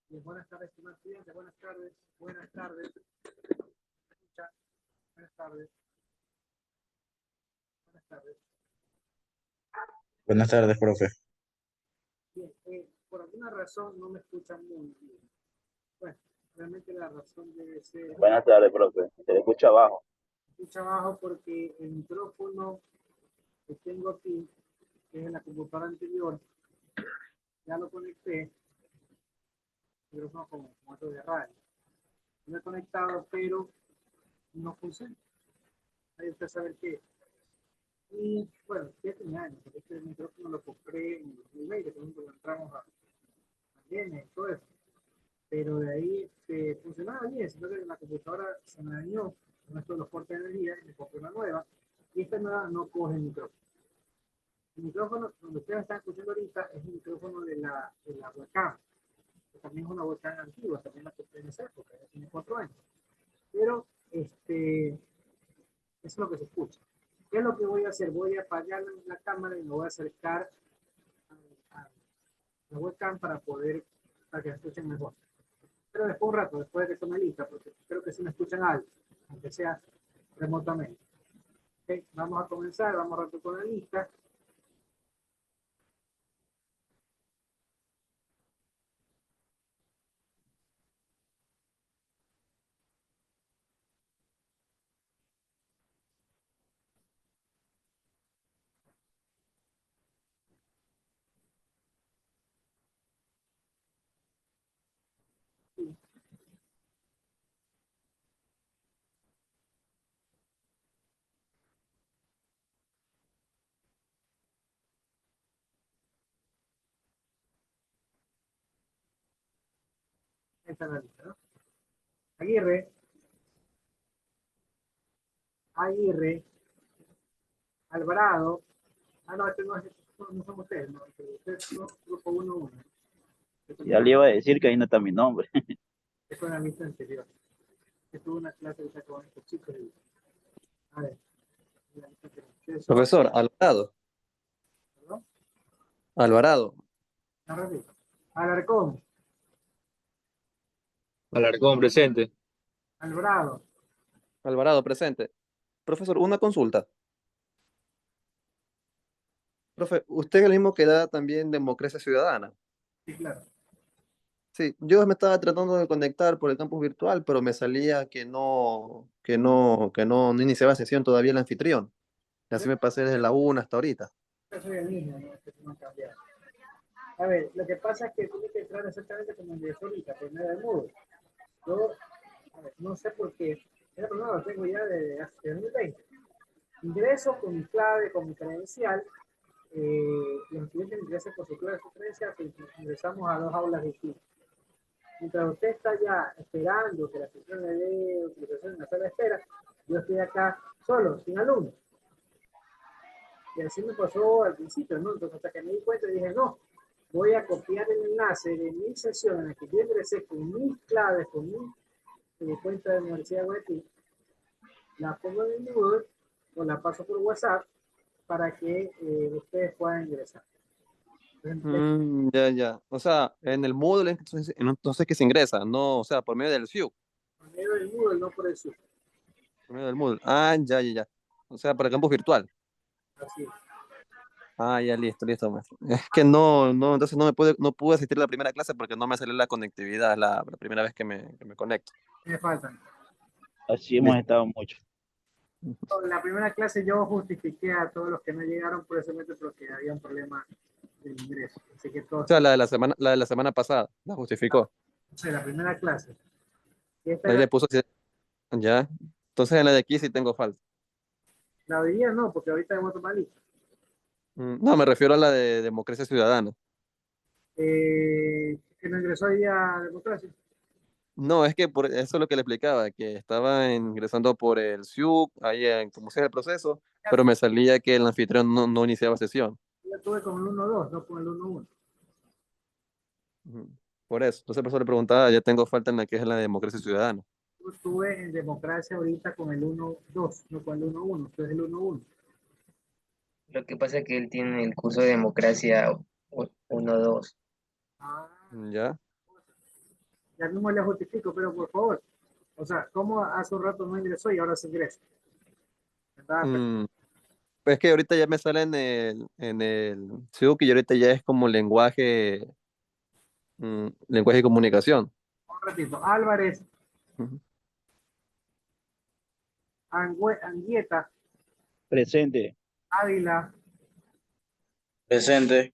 Bien, buenas tardes, estimados estudiantes. Buenas tardes. Buenas tardes. Escucha. Buenas tardes. Buenas tardes. Buenas tardes, profe. Bien, por alguna razón no me escuchan muy bien. Bueno, realmente la razón debe ser, Buenas tardes, profe. Se le escucha abajo. escucha abajo porque el micrófono que tengo aquí, que es en la computadora anterior, ya lo conecté, micrófono como otro de radio. Lo he conectado, pero no funciona. Ahí usted sabe qué. Y bueno, ya tenía años, porque este micrófono lo compré en 2020, cuando entramos a pandemia y todo eso. Pero de ahí funcionaba bien, sino que la computadora se me dañó con esto de los cortes de energía y me compré una nueva. Y esta nueva no coge el micrófono. El micrófono, donde ustedes están escuchando ahorita, es el micrófono de la webcam, que también es una webcam antigua, también la compré en esa época, ya tiene 4 años. Pero eso es lo que se escucha. ¿Qué es lo que voy a hacer? Voy a apagar la cámara y me voy a acercar a la webcam para que la escuchen mejor. Pero después un rato, después de que tome lista, porque creo que sí me escuchan algo, aunque sea remotamente. Okay, vamos a comenzar, vamos a rato con la lista. Sí, esta es la lista, ¿no? Aguirre, Aguirre, Alvarado. Ah, no, este no son ustedes, no, ustedes son grupo 1-1. Ya le iba a decir que ahí no está mi nombre. Esto es la lista anterior. Que tuve una clase de con estos chicos. A ver, la lista anterior. ¿Ustedes son? Profesor, Alvarado, ¿Perdón? Alvarado, No repito. Alarcón, Alarcón presente. Alvarado. Alvarado presente. Profesor, una consulta. Profe, usted es el mismo que da también Democracia Ciudadana. Sí, claro. Sí, yo me estaba tratando de conectar por el campus virtual, pero me salía que no iniciaba sesión todavía el anfitrión. Y así Yo, me pasé desde la 1 hasta ahorita. yo soy el mismo, ¿no? Este no ha cambiado. A ver, lo que pasa es que tiene que entrar exactamente como ingresó ahorita, por medio del Moodle. Yo, a ver, no sé por qué, ese problema lo tengo ya desde hace 2020. Ingreso con mi clave, con mi credencial, los estudiantes ingresan con su clave, su credencial, pues ingresamos a dos aulas distintas. Mientras usted está ya esperando que la sesión le dé utilización en la sala de espera, yo estoy acá solo, sin alumnos. Y así me pasó al principio, ¿no? Entonces, hasta que me di cuenta, dije, no, voy a copiar el enlace de mi sesión en la que yo ingresé con mis claves, con mi cuenta de la Universidad de Guayaquil, la pongo en el Moodle o la paso por WhatsApp para que ustedes puedan ingresar. Entonces, Ya, ya. O sea, en el Moodle entonces que se ingresa, no, o sea, por medio del SIU, por medio del Moodle, no por el Zoom. por medio del Moodle. Ah, ya, ya, ya. O sea, por el campus virtual. Así es. Ah, ya, listo, listo, maestro. Es que entonces no pude asistir a la primera clase porque no me salió la conectividad la primera vez que me conecto. Me faltan. Así hemos Listo. estado mucho. En la primera clase yo justifiqué a todos los que no llegaron precisamente porque había un problema de ingreso. Así que O todos, sea, la de la semana pasada, la justificó. en la primera clase. Y esta Ahí era le puso así, ya. Entonces en la de aquí sí tengo falta. la de hoy día, no, porque ahorita hemos tomado lista. No, me refiero a la de Democracia Ciudadana. Que no ingresó ahí a democracia. No, es que por eso es lo que le explicaba, que estaba ingresando por el SIUP, ahí en como sea el proceso, Ya, pero me salía que el anfitrión no iniciaba sesión. ya tuve con el 1-2, no con el 1-1. Ujú. Por eso. Entonces por eso le preguntaba, ya tengo falta en la que es la de Democracia Ciudadana. Yo estuve en democracia ahorita con el 1-2, no con el 1-1, entonces el 1-1. Lo que pasa es que él tiene el curso de democracia 1-2. Ah, ¿Ya? Ya mismo le justifico, pero por favor. O sea, ¿cómo hace un rato no ingresó y ahora se ingresa? ¿Verdad? Mm, pues es que ahorita ya me sale en el Sudoku y ahorita ya es como lenguaje de comunicación. Un ratito. Álvarez, Ujú. Anguieta, Presente. Ávila, Presente.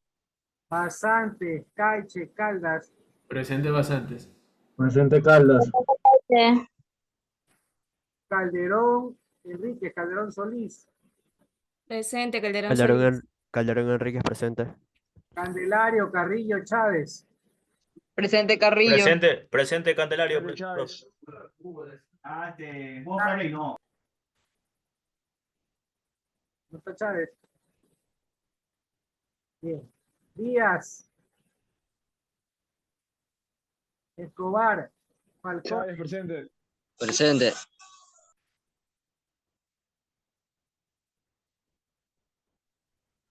Basante, Caiche, Caldas, Presente bastantes. Presente Caldas. Sí. Calderón, Enrique, Calderón Solís, Presente, Calderón Calderón, Solís. Calderón Enríquez presente. Candelario, Carrillo, Chávez, Presente, Carrillo. Presente Candelario. ¿no está Chávez? Bien. Díaz, Escobar, Falcón, presente. Presente.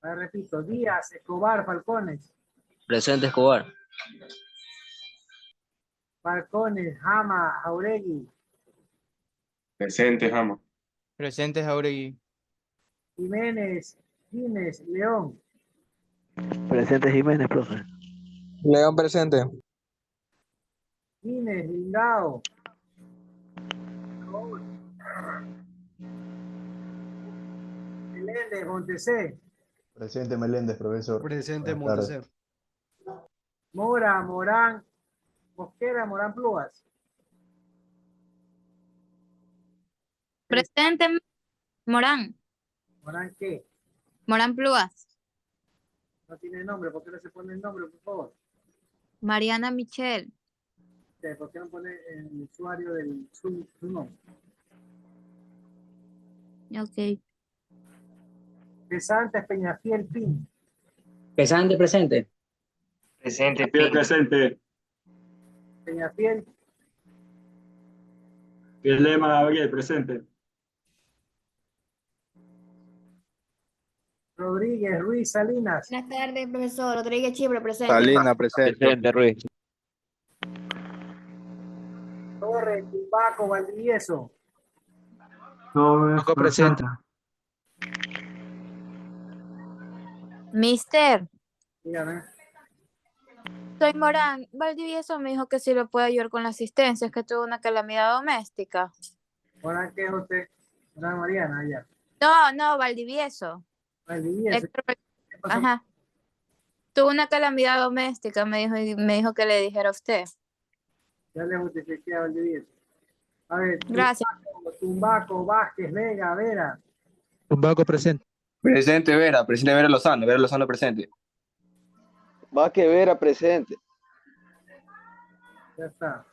repito, Díaz, Escobar, Falcones, Presente Escobar. Falcones, Jama, Jauregui, Presente, Jama. Presente Jauregui. Jiménez, León, Presente Jiménez, profe. León presente. Guinness, Lindao, Meléndez, Montesé, Presente Meléndez, profesor. Presente Buenas tardes. Montesé. Mora, Morán, Mosquera, Morán Plúas, Presente, Morán. Morán qué, Morán Plúas. no tiene nombre, ¿por qué no se pone el nombre, por favor? Mariana Michelle. ¿Por qué no pone el usuario del su nombre? Ok. Pesantes, Peñafiel, Pin, Presente. Presente Presente. Peñafiel, Lema Gabriel, presente. Rodríguez, Ruiz, Salinas, Buenas tardes, profesor. Rodríguez Chipre, presente. Salina presente. Presente, Ruiz. Torres, Tumbaco, Valdivieso, Paco presente. Mister, dígame, soy Morán. Valdivieso me dijo que sí lo puede ayudar con la asistencia, es que tuvo una calamidad doméstica. Morán, ¿qué es usted? Morán Mariana, allá, No, Valdivieso. Valdivieso, Héctor, ¿qué pasó? ajá. Tuvo una calamidad doméstica, me dijo que le dijera a usted. Ya le justifiqué a Valdivieso. A ver, Gracias. Tumbaco, Vázquez, Vega, Vera, Tumbaco presente. Presente Vera Lozano presente. Vázquez Vera presente. ya está.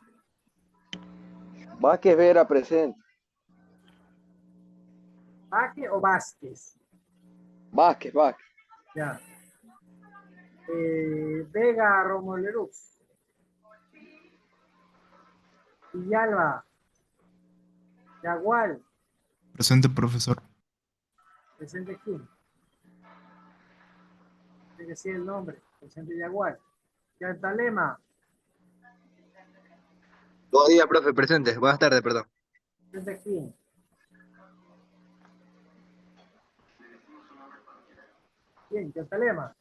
Vázquez Vera presente. ¿Vázquez o Vázquez? Vázquez. Ya. Vega, Romolerux. Villalba. Yagual. Presente, profesor. Presente quién. Tiene que decir el nombre. Presente Yagual. Yantalema. Buenos días, profe, presente. Buenas tardes, perdón. Presente quién. ¿Quién? Yantalema.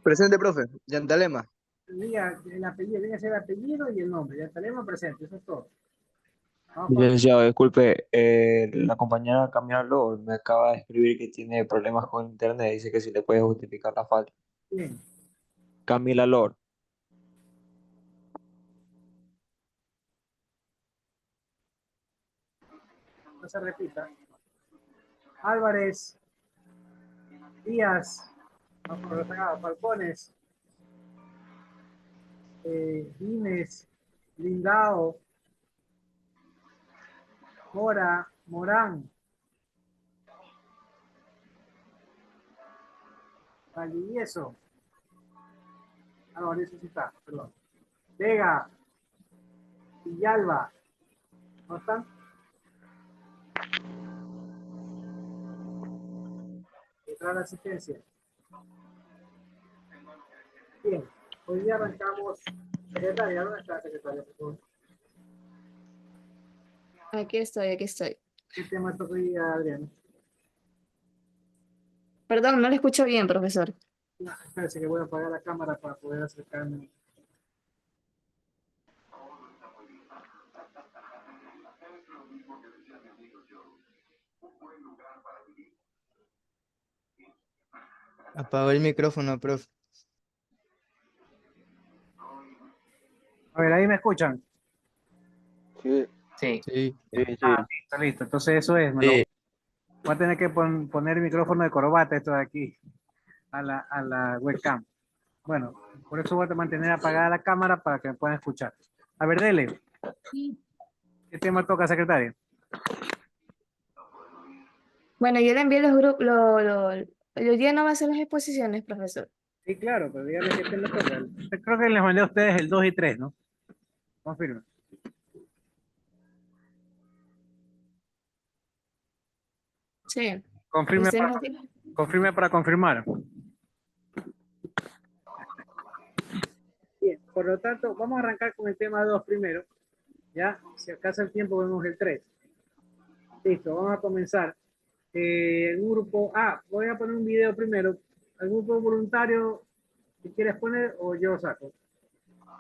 Presente, profe. Yantalema. Diga el apellido, tiene que ser el apellido y el nombre. Yantalema presente, eso es todo. Vamos con Licenciado, disculpe, la compañera Camila Lord me acaba de escribir que tiene problemas con internet. Dice que si le puede justificar la falta. quién. Camila Lord. No se repita. Álvarez. Díaz. Vamos por acá. Falcones. Guinness. Lindao. Mora. Morán. Valdivieso. Ah, no, eso sí está, perdón. Vega. Villalba. ¿No están? Detrás de la asistencia. Bien, hoy día arrancamos Secretaria, ¿dónde está secretaria? Por favor. Aquí estoy, aquí estoy. ¿Qué tema toca hoy, Adrián? Perdón, no le escucho bien, profesor. No, espérese que voy a apagar la cámara para poder acercarme. Apagó el micrófono, profe. A ver, ahí me escuchan. Sí. Sí. Sí. Sí, sí. Listo, listo. Entonces eso es, Sí. voy a tener que poner el micrófono de corbata esto de aquí a la webcam. Bueno, por eso voy a mantener apagada la cámara para que me puedan escuchar. A ver, dele. ¿Qué tema toca, secretaria? Bueno, yo le envié los grupos, hoy día no va a hacer las exposiciones, profesor. Sí, claro, pero dígame qué tema toca. Creo que les mandé a ustedes el 2 y 3, ¿no? Confirme. Sí. Confirme Usted para, nos dijo. confirme para confirmar. Bien, por lo tanto, vamos a arrancar con el tema 2 primero. Ya, si acaso el tiempo vemos el 3. Listo, vamos a comenzar. Un grupo, voy a poner un video primero. ¿Algún grupo voluntario que quieres poner o yo saco?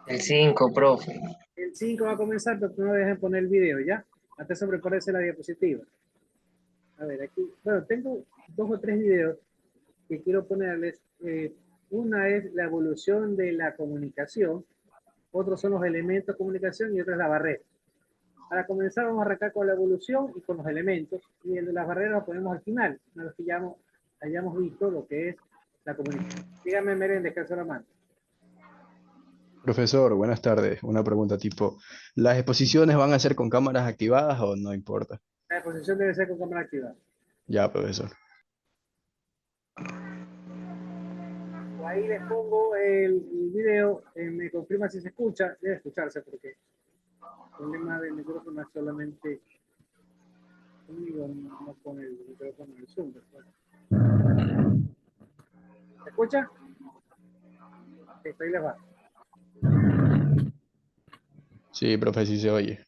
El 5, profe. El 5 va a comenzar, pero no dejen poner el video, ¿ya? Hasta eso prepárese la diapositiva. A ver, aquí, bueno, tengo 2 o 3 videos que quiero ponerles. Una es la evolución de la comunicación, otros son los elementos de comunicación y otra es la barrera. Para comenzar vamos a arrancar con la evolución y con los elementos, y el de las barreras lo ponemos al final, una vez que ya hayamos visto lo que es la comunicación. Dígame, Meren, descanso la mano. Profesor, buenas tardes. Una pregunta tipo, ¿las exposiciones van a ser con cámaras activadas o no importa? La exposición debe ser con cámara activada. Ya, profesor. Ahí les pongo el video, me confirma si se escucha, debe escucharse porque el problema del micrófono es solamente conmigo, no con el micrófono del Zoom. ¿Se escucha? Listo, ahí les va. Sí, profe, sí se oye.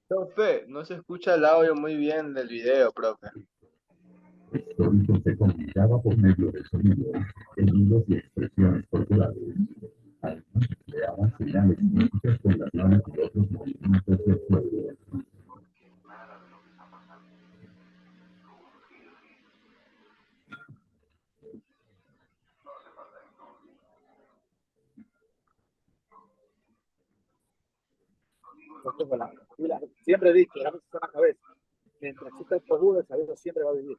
Profe, no se escucha el audio muy bien del video, profe. Histórico se comunicaba por medio de sonidos, sonidos y expresiones corporales. Además, creaban señales músicas con las manos y otros movimientos del cuerpo. Siempre he dicho, la mente está en la cabeza. Mientras exista el jugo, el sabido siempre va a vivir.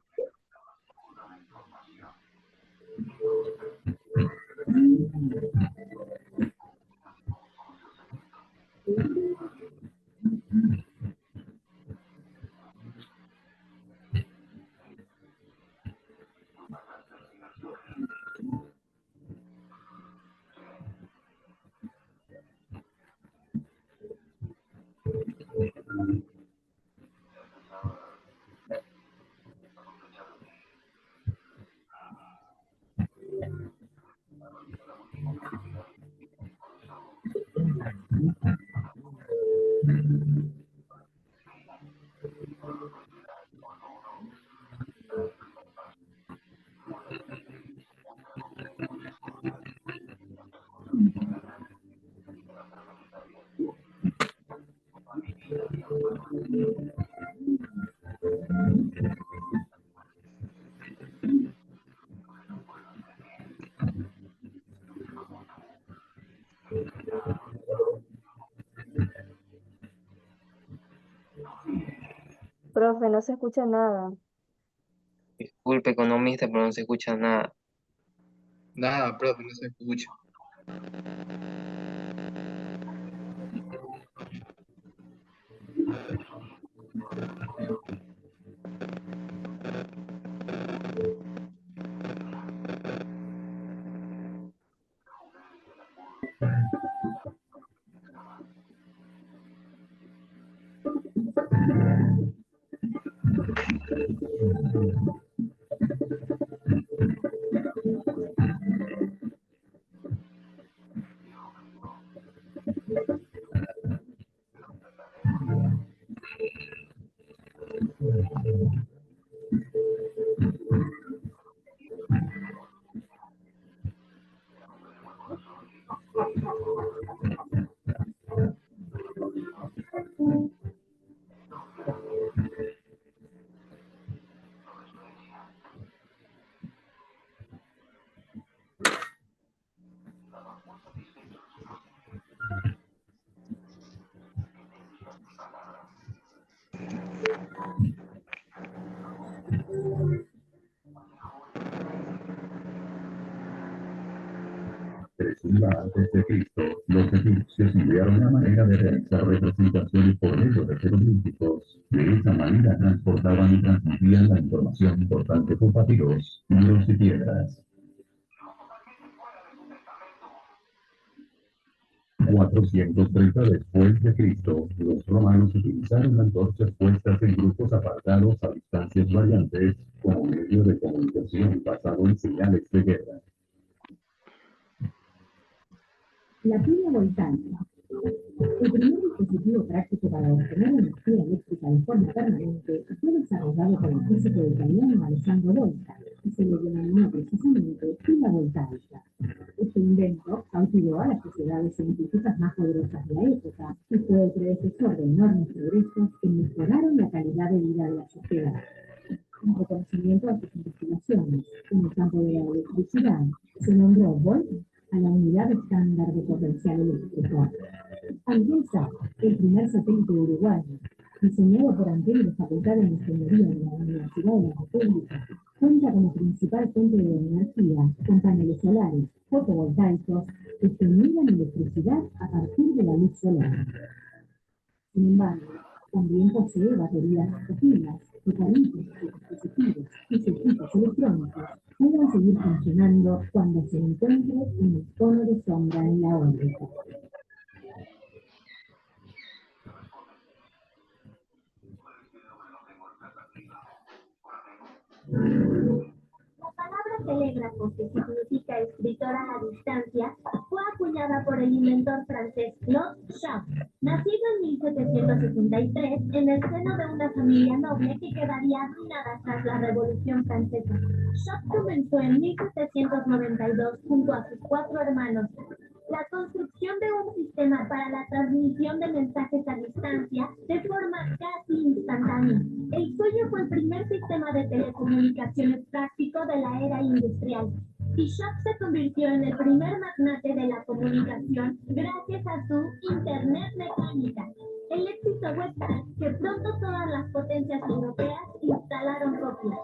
Profe, no se escucha nada. Disculpe, economista, pero no se escucha nada. Nada, profe, no se escucha. Presumida antes de Cristo, los egipcios idearon una manera de realizar representaciones por medio de jeroglíficos. De esa manera transportaban y transmitían la información importante por papiros, libros y piedras. 430 después de Cristo, los romanos utilizaron antorchas puestas en grupos apartados a distancias variantes como medio de comunicación basado en señales de guerra. La pila voltaica. El primer dispositivo práctico para obtener energía eléctrica de forma permanente fue desarrollado por el físico italiano Alessandro Volta y se le denominó precisamente pila voltaica. Este invento cautivó a las sociedades científicas más poderosas de la época y fue el predecesor de enormes progresos que mejoraron la calidad de vida de la sociedad. En reconocimiento a sus investigaciones en el campo de la electricidad, se nombró Volt a la unidad estándar de potencial eléctrico. Alvesa, el primer satélite uruguayo, diseñado por Antel de Facultad de Ingeniería de la Universidad de la República, cuenta como principal fuente de energía con paneles solares fotovoltaicos que generan electricidad a partir de la luz solar. Sin embargo, también posee baterías o pilas que permiten que dispositivos y circuitos electrónicos puedan seguir funcionando cuando se encuentre en el cono de sombra en la órbita. La palabra telégrafo, que significa escritor a la distancia, fue acuñada por el inventor francés Claude Schaff, nacido en 1763 en el seno de una familia noble que quedaría arruinada tras la Revolución Francesa. Schaff comenzó en 1792 junto a sus 4 hermanos la construcción de un sistema para la transmisión de mensajes a distancia de forma casi instantánea. El suyo fue el primer sistema de telecomunicaciones práctico de la era industrial. Y Schaff se convirtió en el primer magnate de la comunicación gracias a su Internet mecánica. El éxito fue tal que pronto todas las potencias europeas instalaron copias.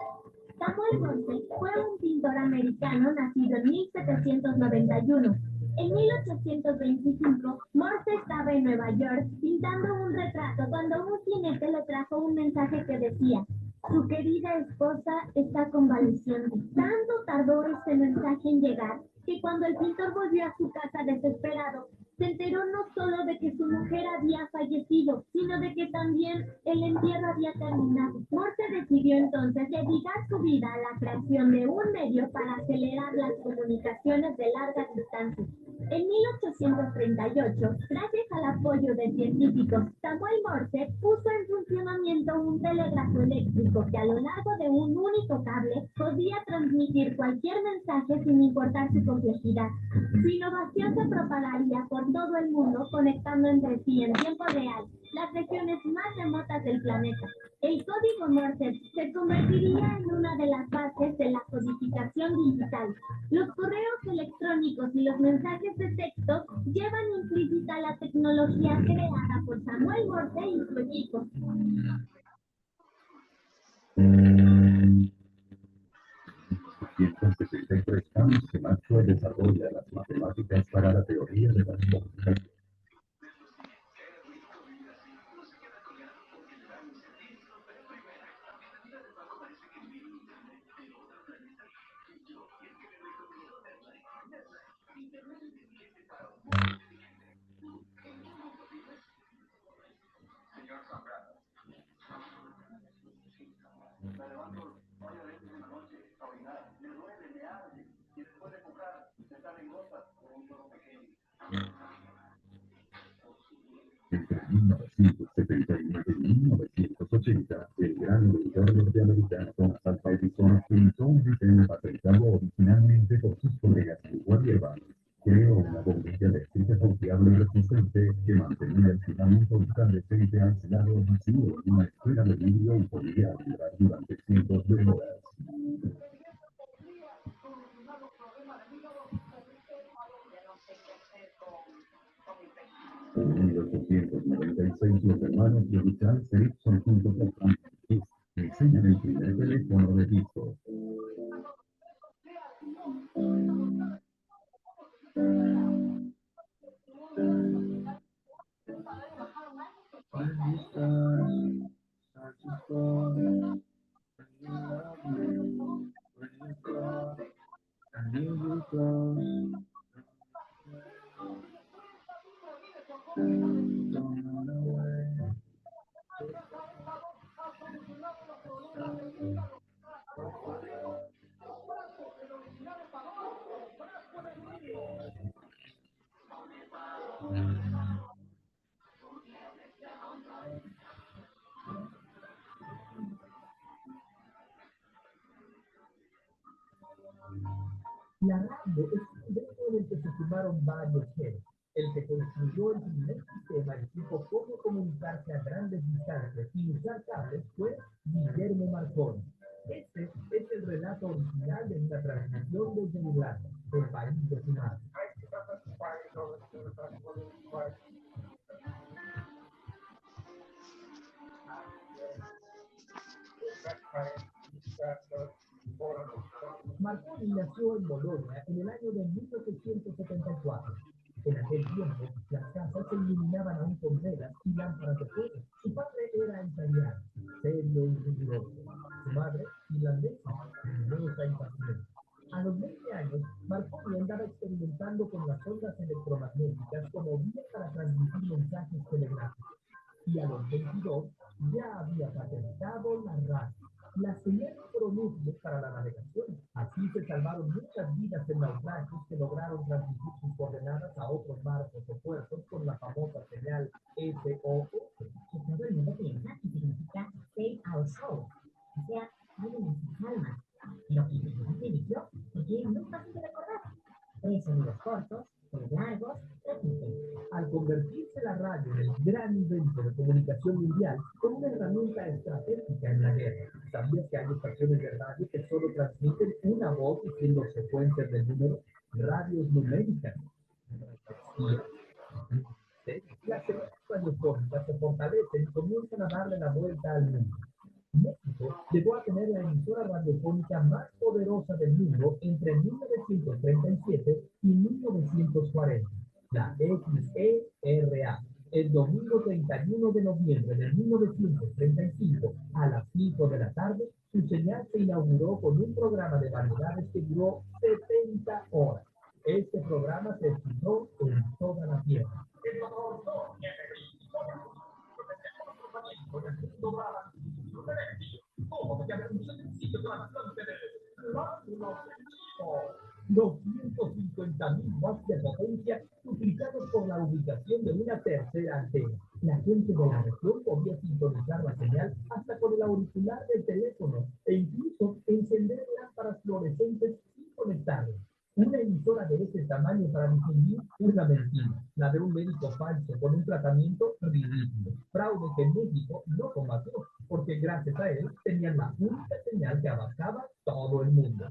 Samuel Morse fue un pintor americano nacido en 1791. En 1825, Morse estaba en Nueva York pintando un retrato cuando un jinete le trajo un mensaje que decía: su querida esposa está convaleciente. Tanto tardó este mensaje en llegar que cuando el pintor volvió a su casa desesperado, se enteró no solo de que su mujer había fallecido, sino de que también el entierro había terminado. Morse decidió entonces dedicar su vida a la creación de un medio para acelerar las comunicaciones de larga distancia. En 1838, gracias al apoyo de científicos, Samuel Morse puso en funcionamiento un telégrafo eléctrico que a lo largo de un único cable podía transmitir cualquier mensaje sin importar su complejidad. Su innovación se propagaría por todo el mundo, conectando entre sí en tiempo real las regiones más remotas del planeta. El código Morse se convertiría en una de las bases de la codificación digital. Los correos electrónicos y los mensajes de texto llevan implícita la tecnología creada por Samuel Morse y su equipo. 1973, Hans Maxwell desarrolla las matemáticas para la teoría de las comunicaciones. Entre 1979 y 1980, el gran editor norteamericano Thomas Alva Edison pintó un diseño patentado originalmente por sus colegas Edward y Evans. Creó una bombilla eléctrica confiable y resistente que mantenía el filamento incandescente aislado vacío en una esfera de vidrio y podía durar durante cientos de horas. En 1896, los hermanos de Charles Ericsson junto con Francis diseñan el primer teléfono de disco. La radio es un invento en el que se sumaron varios genes. El que construyó el primer sistema y supo cómo comunicarse a grandes distancias sin usar cables fue Guillermo Marconi. Este es el relato original de una transmisión desde Irlanda, el país de su madre. Marconi nació en Bolonia en el año de 1874. En aquel tiempo, las casas se iluminaban aún con velas y lámparas de fuego. Su padre era italiano, serio y riguroso. Su madre, irlandesa, luminosa y paciente. A los 20 años, Marconi andaba experimentando con las ondas electromagnéticas como vía para transmitir mensajes telegráficos. Y a los 22 ya había patentado la radio, la señal pronúcleo para la navegación. Así se salvaron muchas vidas en naufragios que lograron transmitir sus coordenadas a otros barcos o puertos con la famosa señal SOS. Que todo el mundo piensa que significa Save Our Souls, o sea, salven nuestras almas. Lo que significa porque es muy fácil de recordar. 3 sonidos cortos, 3 largos, repiten. Al convertirse la radio en el gran invento de comunicación mundial, fue una herramienta estratégica en la guerra. ¿Sabías que hay estaciones de radio que solo transmiten una voz diciendo secuencias de números? Radios numéricas. Las señales radiofónicas se fortalecen y comienzan a darle la vuelta al mundo. México llegó a tener la emisora radiofónica más poderosa del mundo entre 1937 y 1940, la XERA. El domingo 31 de noviembre de 1935, a las 5 de la tarde, su señal se inauguró con un programa de variedades que duró 70 horas. Este programa se escuchó en toda la tierra. Los 150.000 watts de potencia duplicados por la ubicación de una tercera antena. La gente de la región podía sintonizar la señal hasta con el auricular del teléfono e incluso encender lámparas fluorescentes sin conectarlas. Una emisora de ese tamaño para difundir una mentira, la de un médico falso con un tratamiento ridículo. Fraude que en México no combatió, porque gracias a él tenían la única señal que abarcaba todo el mundo.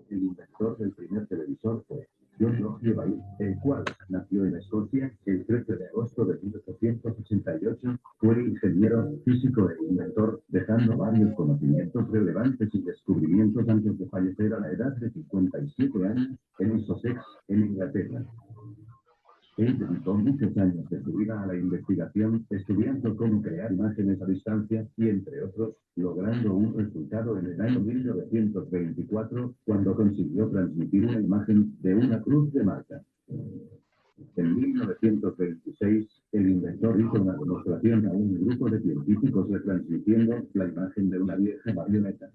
El inventor del primer televisor fue John Logie Bailey, el cual nació en Escocia el 13 de agosto de 1888. Fue ingeniero, físico e inventor, dejando varios conocimientos relevantes y descubrimientos antes de fallecer a la edad de 57 años en Sussex, en Inglaterra. Él dedicó muchos años de su vida a la investigación, estudiando cómo crear imágenes a distancia y, entre otros, logrando un resultado en el año 1924, cuando consiguió transmitir una imagen de una cruz de Malta. En 1926, el inventor hizo una demostración a un grupo de científicos retransmitiendo la imagen de una vieja marioneta.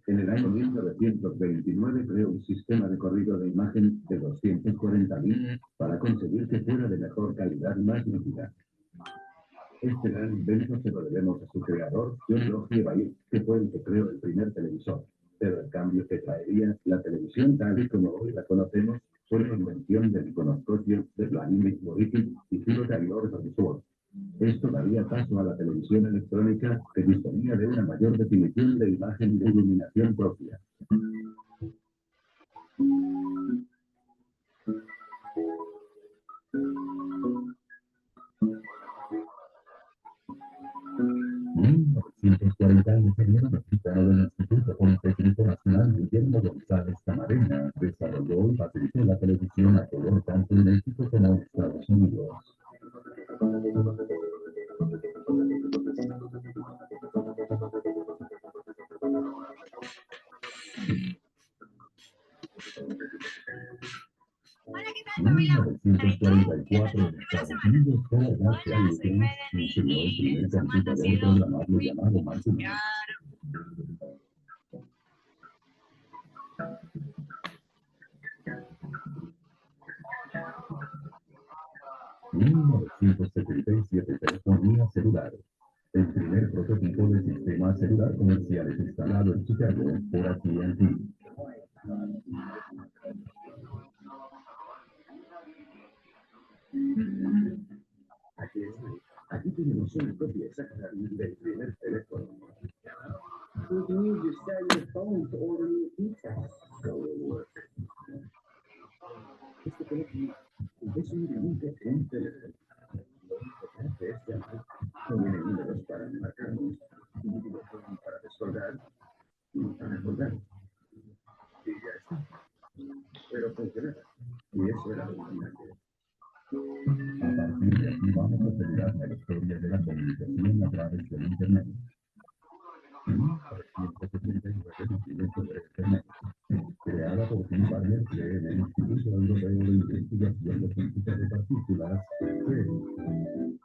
En el año 1929 creó un sistema de corrido de imagen de 240 bits para conseguir que fuera de mejor calidad y más nítida. Este gran invento se lo debemos a su creador, John Logie Bailey, que fue el que creó el primer televisor. Pero el cambio que traería la televisión tal y como hoy la conocemos fue la invención del iconoscopio de Vladimir Dvorkin y Ciro Taylor Roosevelt. Esto daría paso a la televisión electrónica, que disponía de una mayor definición de imagen y de iluminación propia. En 1940, el ingeniero mexicano del Instituto Politécnico Nacional Guillermo González Camarena desarrolló y facilitó la televisión a color tanto en México como en Estados Unidos. En 1944, en Estados Unidos, Paul Marshall Lucas enseñó el primer computador programable llamado Macintosh. En 1977, telefonía celular. El primer prototipo de sistema celular comercial es instalado en Chicago por AT&T. Aquí tenemos una copia exacta del primer teléfono. You can use your cellular phone to order new pizza. Go to work. Este teléfono es únicamente un teléfono. Lo importante es llamar. No tiene números para marcarnos, ni botón para descolgar, ni para colgar. Y ya está. Pero funcionaba. Y eso era lo importante. A partir de aquí vamos a acelerar la historia de la comunicación a través del Internet. En 1979 nacimiento de Internet, creada por Tim Berners-Lee en el Instituto Europeo de Investigación de Física de Partículas, CERN.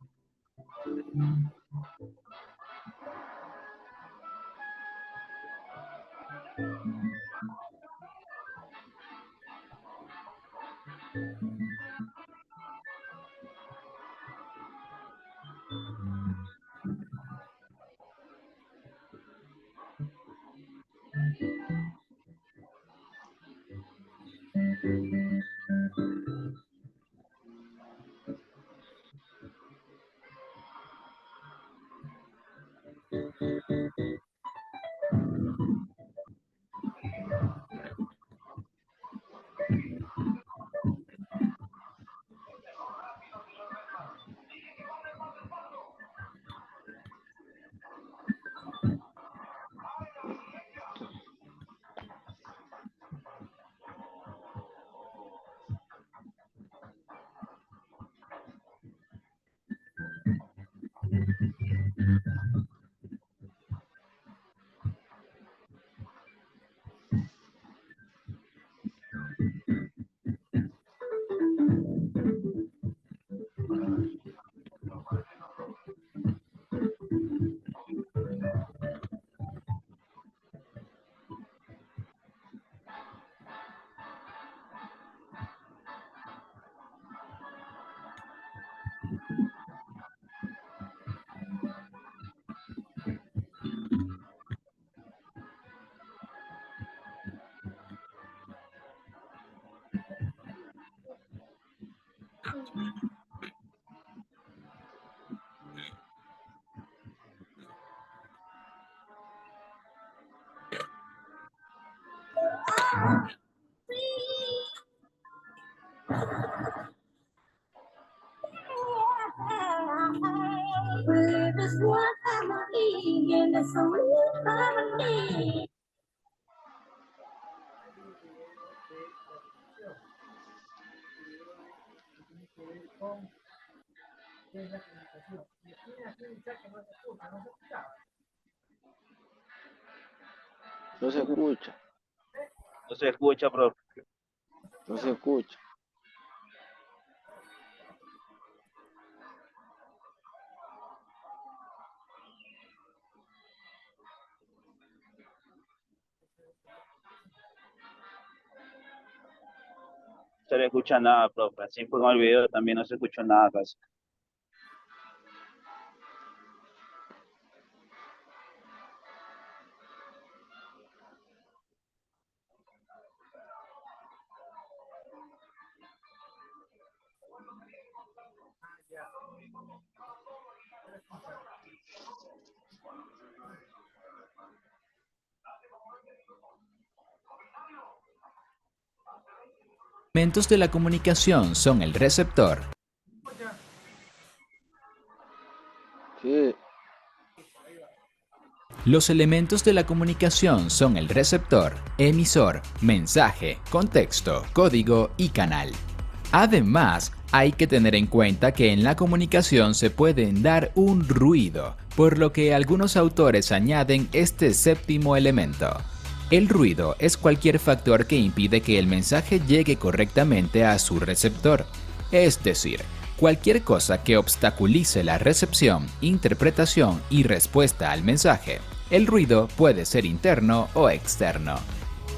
¿Qué es la comunicación? Y aquí un chat que no se escucha, no se escucha. No se escucha. No se escucha, profe. No se escucha. No se le escucha nada, profe. Así fue con el video, también no se escuchó nada casi. Elementos de la comunicación son el receptor, Sí. los elementos de la comunicación son el receptor, emisor, mensaje, contexto, código y canal. Además, hay que tener en cuenta que en la comunicación se pueden dar un ruido, por lo que algunos autores añaden este séptimo elemento. El ruido es cualquier factor que impide que el mensaje llegue correctamente a su receptor, es decir, cualquier cosa que obstaculice la recepción, interpretación y respuesta al mensaje. El ruido puede ser interno o externo.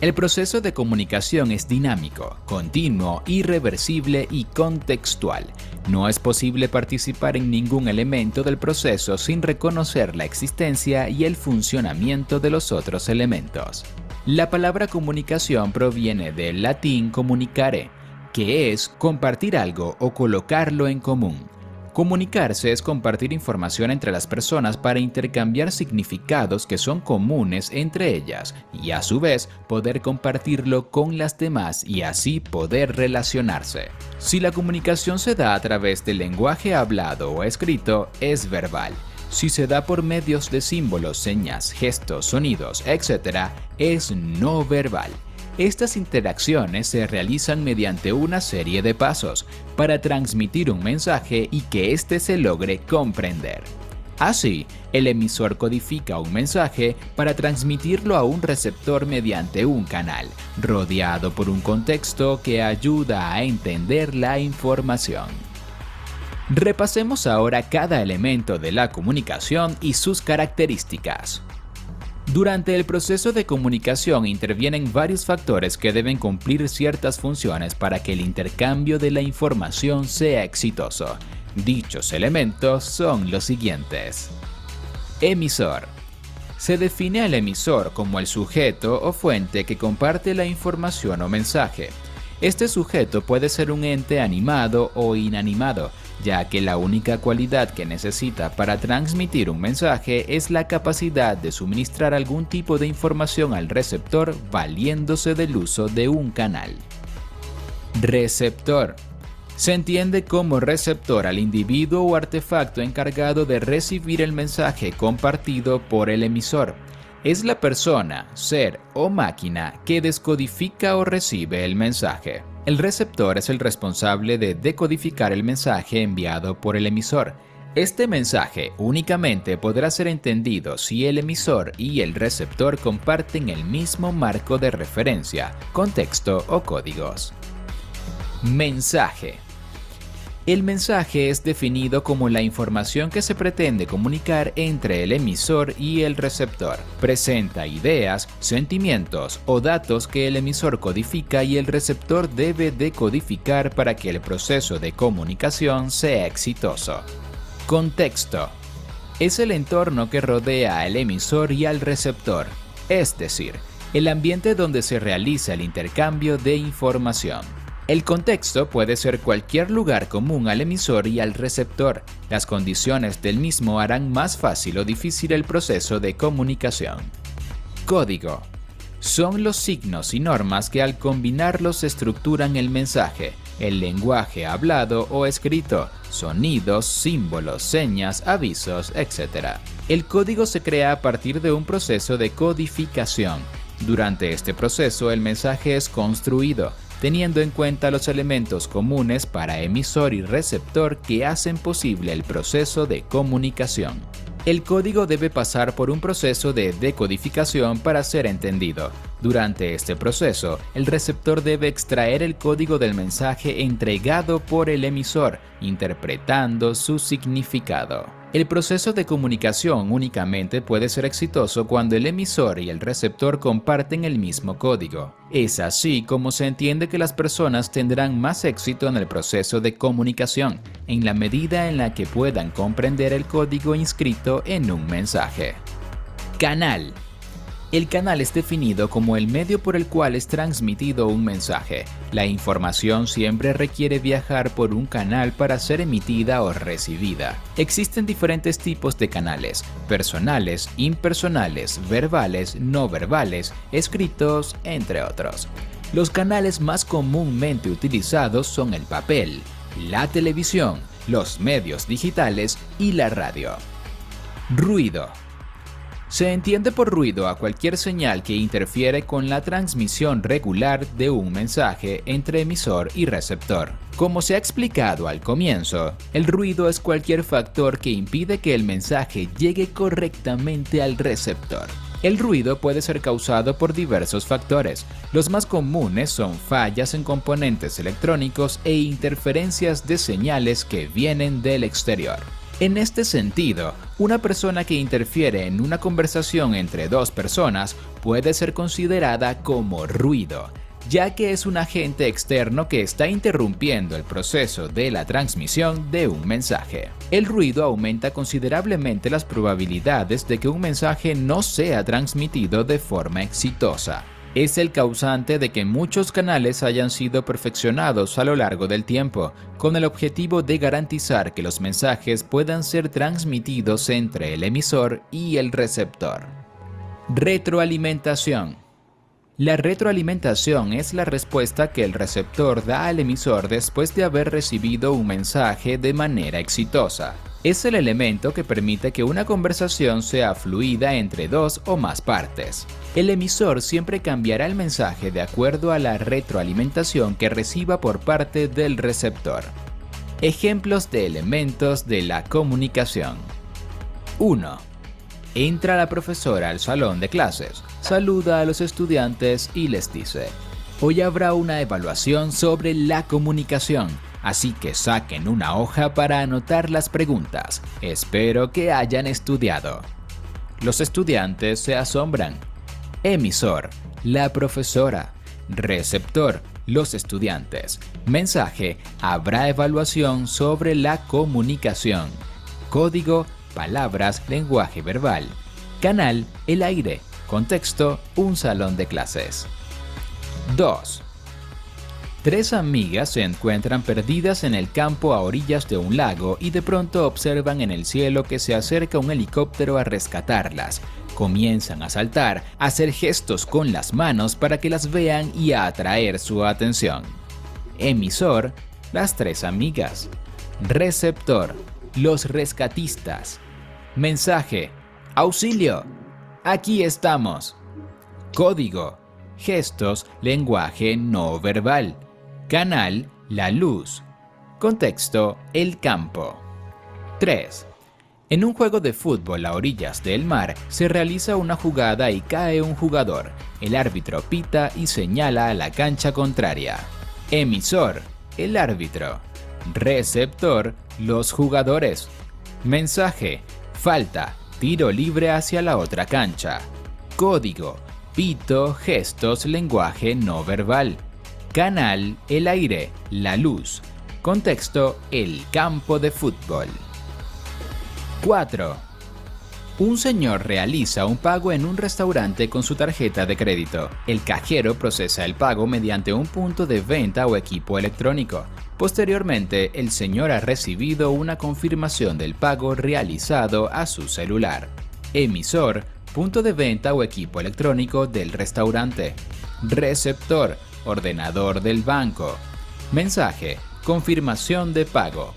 El proceso de comunicación es dinámico, continuo, irreversible y contextual. No es posible participar en ningún elemento del proceso sin reconocer la existencia y el funcionamiento de los otros elementos. La palabra comunicación proviene del latín comunicare, que es compartir algo o colocarlo en común. Comunicarse es compartir información entre las personas para intercambiar significados que son comunes entre ellas y a su vez poder compartirlo con las demás y así poder relacionarse. Si la comunicación se da a través del lenguaje hablado o escrito, es verbal. Si se da por medios de símbolos, señas, gestos, sonidos, etc., es no verbal. Estas interacciones se realizan mediante una serie de pasos para transmitir un mensaje y que éste se logre comprender. Así, el emisor codifica un mensaje para transmitirlo a un receptor mediante un canal, rodeado por un contexto que ayuda a entender la información. Repasemos ahora cada elemento de la comunicación y sus características. Durante el proceso de comunicación intervienen varios factores que deben cumplir ciertas funciones para que el intercambio de la información sea exitoso. Dichos elementos son los siguientes. Emisor. Se define al emisor como el sujeto o fuente que comparte la información o mensaje. Este sujeto puede ser un ente animado o inanimado, ya que la única cualidad que necesita para transmitir un mensaje es la capacidad de suministrar algún tipo de información al receptor valiéndose del uso de un canal. Receptor. Se entiende como receptor al individuo o artefacto encargado de recibir el mensaje compartido por el emisor. Es la persona, ser o máquina que descodifica o recibe el mensaje. El receptor es el responsable de decodificar el mensaje enviado por el emisor. Este mensaje únicamente podrá ser entendido si el emisor y el receptor comparten el mismo marco de referencia, contexto o códigos. Mensaje. El mensaje es definido como la información que se pretende comunicar entre el emisor y el receptor. Presenta ideas, sentimientos o datos que el emisor codifica y el receptor debe decodificar para que el proceso de comunicación sea exitoso. Contexto. Es el entorno que rodea al emisor y al receptor, es decir, el ambiente donde se realiza el intercambio de información. El contexto puede ser cualquier lugar común al emisor y al receptor. Las condiciones del mismo harán más fácil o difícil el proceso de comunicación. Código. Son los signos y normas que al combinarlos estructuran el mensaje, el lenguaje hablado o escrito, sonidos, símbolos, señas, avisos, etc. El código se crea a partir de un proceso de codificación. Durante este proceso el mensaje es construido, teniendo en cuenta los elementos comunes para emisor y receptor que hacen posible el proceso de comunicación. El código debe pasar por un proceso de decodificación para ser entendido. Durante este proceso, el receptor debe extraer el código del mensaje entregado por el emisor, interpretando su significado. El proceso de comunicación únicamente puede ser exitoso cuando el emisor y el receptor comparten el mismo código. Es así como se entiende que las personas tendrán más éxito en el proceso de comunicación, en la medida en la que puedan comprender el código inscrito en un mensaje. Canal. El canal es definido como el medio por el cual es transmitido un mensaje. La información siempre requiere viajar por un canal para ser emitida o recibida. Existen diferentes tipos de canales: personales, impersonales, verbales, no verbales, escritos, entre otros. Los canales más comúnmente utilizados son el papel, la televisión, los medios digitales y la radio. Ruido. Se entiende por ruido a cualquier señal que interfiere con la transmisión regular de un mensaje entre emisor y receptor. Como se ha explicado al comienzo, el ruido es cualquier factor que impide que el mensaje llegue correctamente al receptor. El ruido puede ser causado por diversos factores. Los más comunes son fallas en componentes electrónicos e interferencias de señales que vienen del exterior. En este sentido, una persona que interfiere en una conversación entre dos personas puede ser considerada como ruido, ya que es un agente externo que está interrumpiendo el proceso de la transmisión de un mensaje. El ruido aumenta considerablemente las probabilidades de que un mensaje no sea transmitido de forma exitosa. Es el causante de que muchos canales hayan sido perfeccionados a lo largo del tiempo, con el objetivo de garantizar que los mensajes puedan ser transmitidos entre el emisor y el receptor. Retroalimentación. La retroalimentación es la respuesta que el receptor da al emisor después de haber recibido un mensaje de manera exitosa. Es el elemento que permite que una conversación sea fluida entre dos o más partes. El emisor siempre cambiará el mensaje de acuerdo a la retroalimentación que reciba por parte del receptor. Ejemplos de elementos de la comunicación. 1. Entra la profesora al salón de clases, saluda a los estudiantes y les dice: hoy habrá una evaluación sobre la comunicación. Así que saquen una hoja para anotar las preguntas. Espero que hayan estudiado. Los estudiantes se asombran. Emisor: la profesora. Receptor: los estudiantes. Mensaje: habrá evaluación sobre la comunicación. Código: palabras, lenguaje verbal. Canal: el aire. Contexto: un salón de clases. 2. Tres amigas se encuentran perdidas en el campo a orillas de un lago y de pronto observan en el cielo que se acerca un helicóptero a rescatarlas. Comienzan a saltar, a hacer gestos con las manos para que las vean y a atraer su atención. Emisor: las tres amigas. Receptor: los rescatistas. Mensaje: auxilio, aquí estamos. Código: gestos, lenguaje no verbal. Canal: la luz. Contexto: el campo. 3. En un juego de fútbol a orillas del mar, se realiza una jugada y cae un jugador. El árbitro pita y señala a la cancha contraria. Emisor: el árbitro. Receptor: los jugadores. Mensaje: falta, tiro libre hacia la otra cancha. Código: pito, gestos, lenguaje no verbal. Canal: el aire, la luz. Contexto: el campo de fútbol. 4. Un señor realiza un pago en un restaurante con su tarjeta de crédito. El cajero procesa el pago mediante un punto de venta o equipo electrónico. Posteriormente, el señor ha recibido una confirmación del pago realizado a su celular. Emisor: punto de venta o equipo electrónico del restaurante. Receptor, ordenador del banco. Mensaje, confirmación de pago.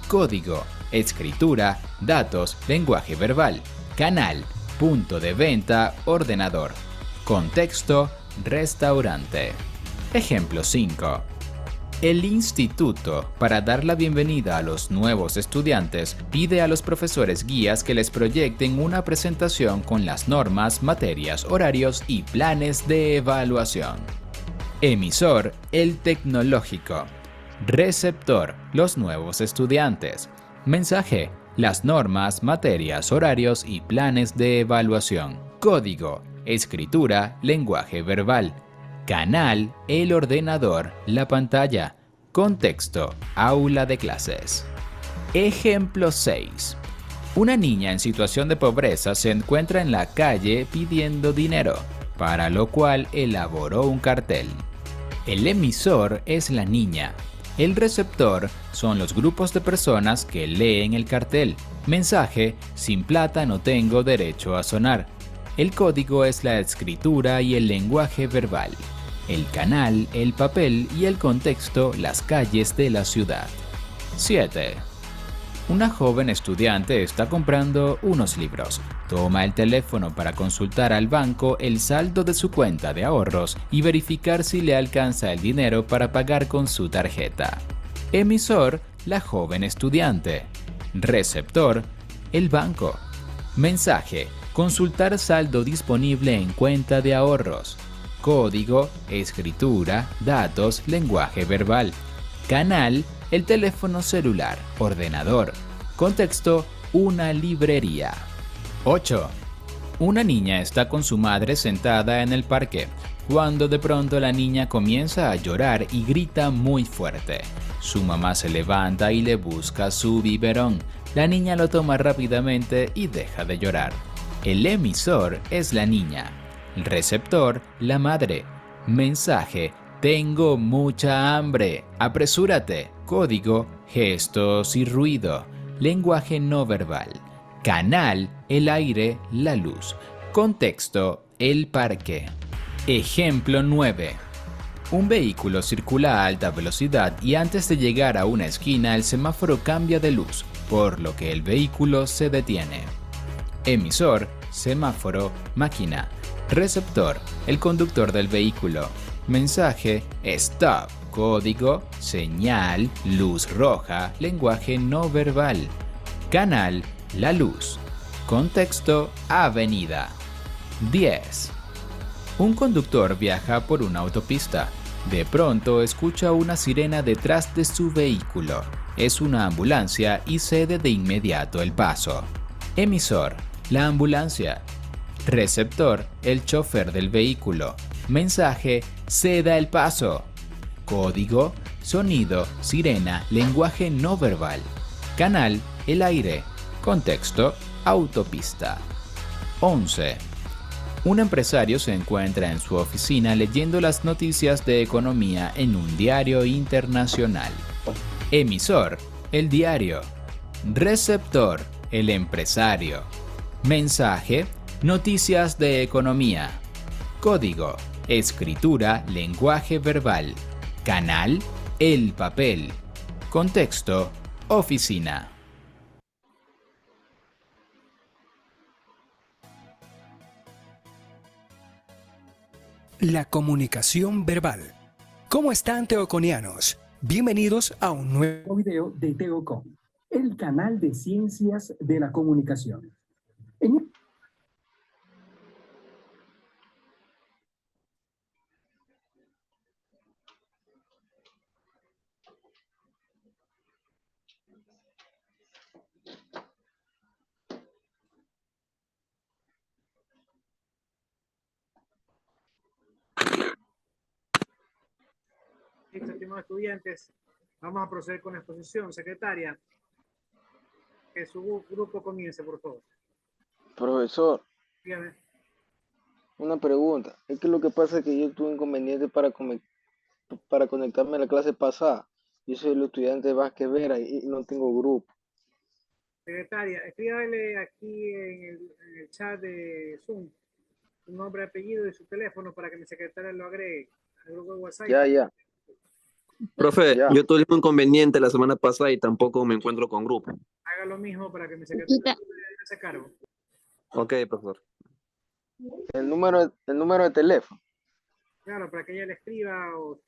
Código, escritura, datos, lenguaje verbal. Canal, punto de venta, ordenador. Contexto, restaurante. Ejemplo 5. El instituto, para dar la bienvenida a los nuevos estudiantes, pide a los profesores guías que les proyecten una presentación con las normas, materias, horarios y planes de evaluación. Emisor, el tecnológico. Receptor, los nuevos estudiantes. Mensaje, las normas, materias, horarios y planes de evaluación. Código, escritura, lenguaje verbal. Canal, el ordenador, la pantalla. Contexto, aula de clases. Ejemplo 6. Una niña en situación de pobreza se encuentra en la calle pidiendo dinero, para lo cual elaboró un cartel. El emisor es la niña. El receptor son los grupos de personas que leen el cartel. Mensaje, sin plata no tengo derecho a sonar. El código es la escritura y el lenguaje verbal. El canal, el papel y el contexto, las calles de la ciudad. 7. Una joven estudiante está comprando unos libros. Toma el teléfono para consultar al banco el saldo de su cuenta de ahorros y verificar si le alcanza el dinero para pagar con su tarjeta. Emisor, la joven estudiante. Receptor, el banco. Mensaje, consultar saldo disponible en cuenta de ahorros. Código, escritura, datos, lenguaje verbal. Canal, el teléfono celular, ordenador. Contexto, una librería. 8. Una niña está con su madre sentada en el parque, cuando de pronto la niña comienza a llorar y grita muy fuerte. Su mamá se levanta y le busca su biberón. La niña lo toma rápidamente y deja de llorar. El emisor es la niña. El receptor, la madre. Mensaje, tengo mucha hambre, apresúrate. Código, gestos y ruido. Lenguaje no verbal. Canal, el aire, la luz. Contexto, el parque. Ejemplo 9. Un vehículo circula a alta velocidad y antes de llegar a una esquina el semáforo cambia de luz, por lo que el vehículo se detiene. Emisor, semáforo, máquina. Receptor, el conductor del vehículo. Mensaje, stop. Código, señal, luz roja, lenguaje no verbal. Canal, la luz. Contexto, avenida. 10. Un conductor viaja por una autopista. De pronto escucha una sirena detrás de su vehículo. Es una ambulancia y cede de inmediato el paso. Emisor, la ambulancia. Receptor, el chofer del vehículo. Mensaje, ceda el paso. Código, sonido, sirena, lenguaje no verbal. Canal, el aire. Contexto, autopista. 11. Un empresario se encuentra en su oficina leyendo las noticias de economía en un diario internacional. Emisor, el diario. Receptor, el empresario. Mensaje, noticias de economía. Código, escritura, lenguaje verbal. Canal, el papel. Contexto, oficina. La comunicación verbal. ¿Cómo están, teoconianos? Bienvenidos a un nuevo video de Teocom, el canal de ciencias de la comunicación. Listo, estimados estudiantes, vamos a proceder con la exposición. Secretaria, que su grupo comience, por favor. Profesor, Dígame. una pregunta. Es que lo que pasa es que yo tuve inconveniente para conectarme a la clase pasada. Yo soy el estudiante Vázquez Vera y no tengo grupo. Secretaria, escríbale aquí en el chat de Zoom su nombre, apellido y su teléfono para que mi secretaria lo agregue al grupo de WhatsApp. Ya. Profe, Ya. yo tuve un inconveniente la semana pasada y tampoco me encuentro con grupo. Haga lo mismo para que mi secretaria se haga cargo. Ok, profesor. El número de teléfono. Claro, para que ella le escriba o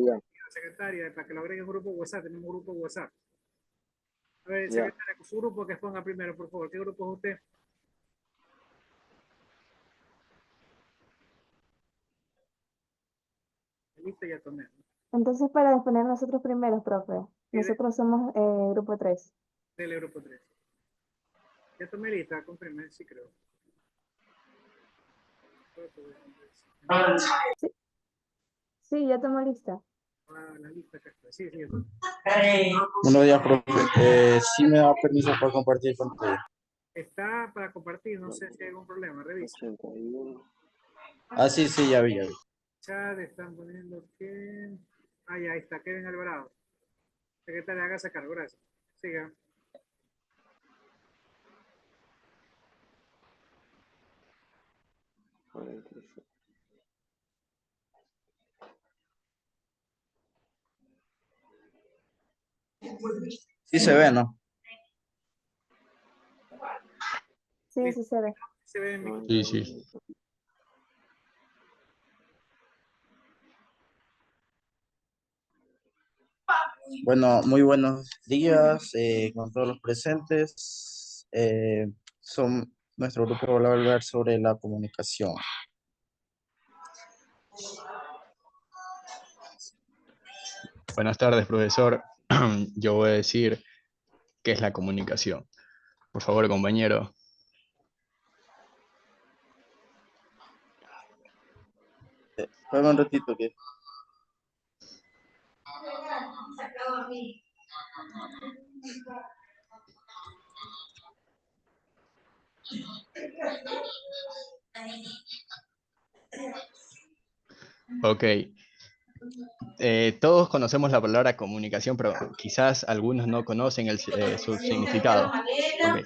Ya. a la secretaria para que lo agregue en un grupo WhatsApp. Tenemos un grupo WhatsApp. A ver, Ya. secretaria, con su grupo que exponga primero, por favor. ¿Qué grupo es usted? Listo, ya tomé. Entonces, para exponer nosotros primeros, profe. Sí, Nosotros somos grupo 3. Del grupo 3. Ya tomé lista, confirme, sí creo. Sí, ya tomó lista. La lista acá está. Sí, ya tomé. Buenos días, profe. Sí me da permiso para compartir pantalla. Está para compartir, no sé si hay algún problema, revisa. 81. Ah, sí, ya vi. Chat, están poniendo que... Ah, ya, ahí está, Kevin Alvarado. Secretaria, hágase cargo, gracias. Siga. Sí se ve, ¿no? Sí, sí se ve. Se ve en mi... Sí. Bueno, muy buenos días con todos los presentes. Nuestro grupo va a hablar sobre la comunicación. Buenas tardes, profesor. Yo voy a decir qué es la comunicación. Por favor, compañero. Espérame un ratito que... Ok. Todos conocemos la palabra comunicación, pero quizás algunos no conocen su significado. Ok.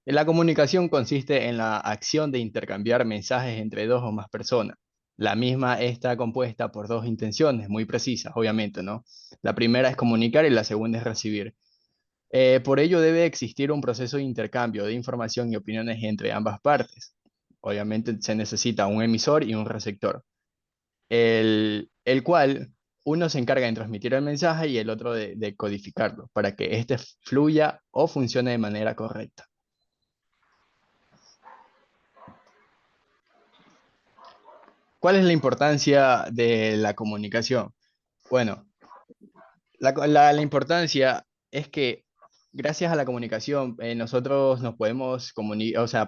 La comunicación consiste en la acción de intercambiar mensajes entre dos o más personas. La misma está compuesta por dos intenciones muy precisas, obviamente, ¿no? La primera es comunicar y la segunda es recibir. Por ello debe existir un proceso de intercambio de información y opiniones entre ambas partes. Obviamente se necesita un emisor y un receptor, el cual uno se encarga de transmitir el mensaje y el otro de codificarlo para que éste fluya o funcione de manera correcta. ¿Cuál es la importancia de la comunicación? Bueno, la importancia es que gracias a la comunicación nosotros nos podemos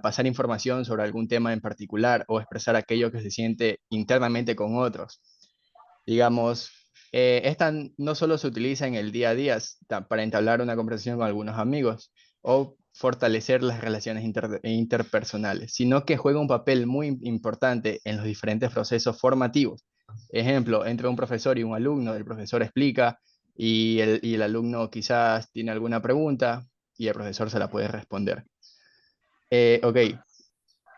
pasar información sobre algún tema en particular o expresar aquello que se siente internamente con otros. Digamos, esta no solo se utiliza en el día a día para entablar una conversación con algunos amigos o fortalecer las relaciones interpersonales, sino que juega un papel muy importante en los diferentes procesos formativos. Ejemplo, entre un profesor y un alumno, el profesor explica y el alumno quizás tiene alguna pregunta y el profesor se la puede responder. Ok,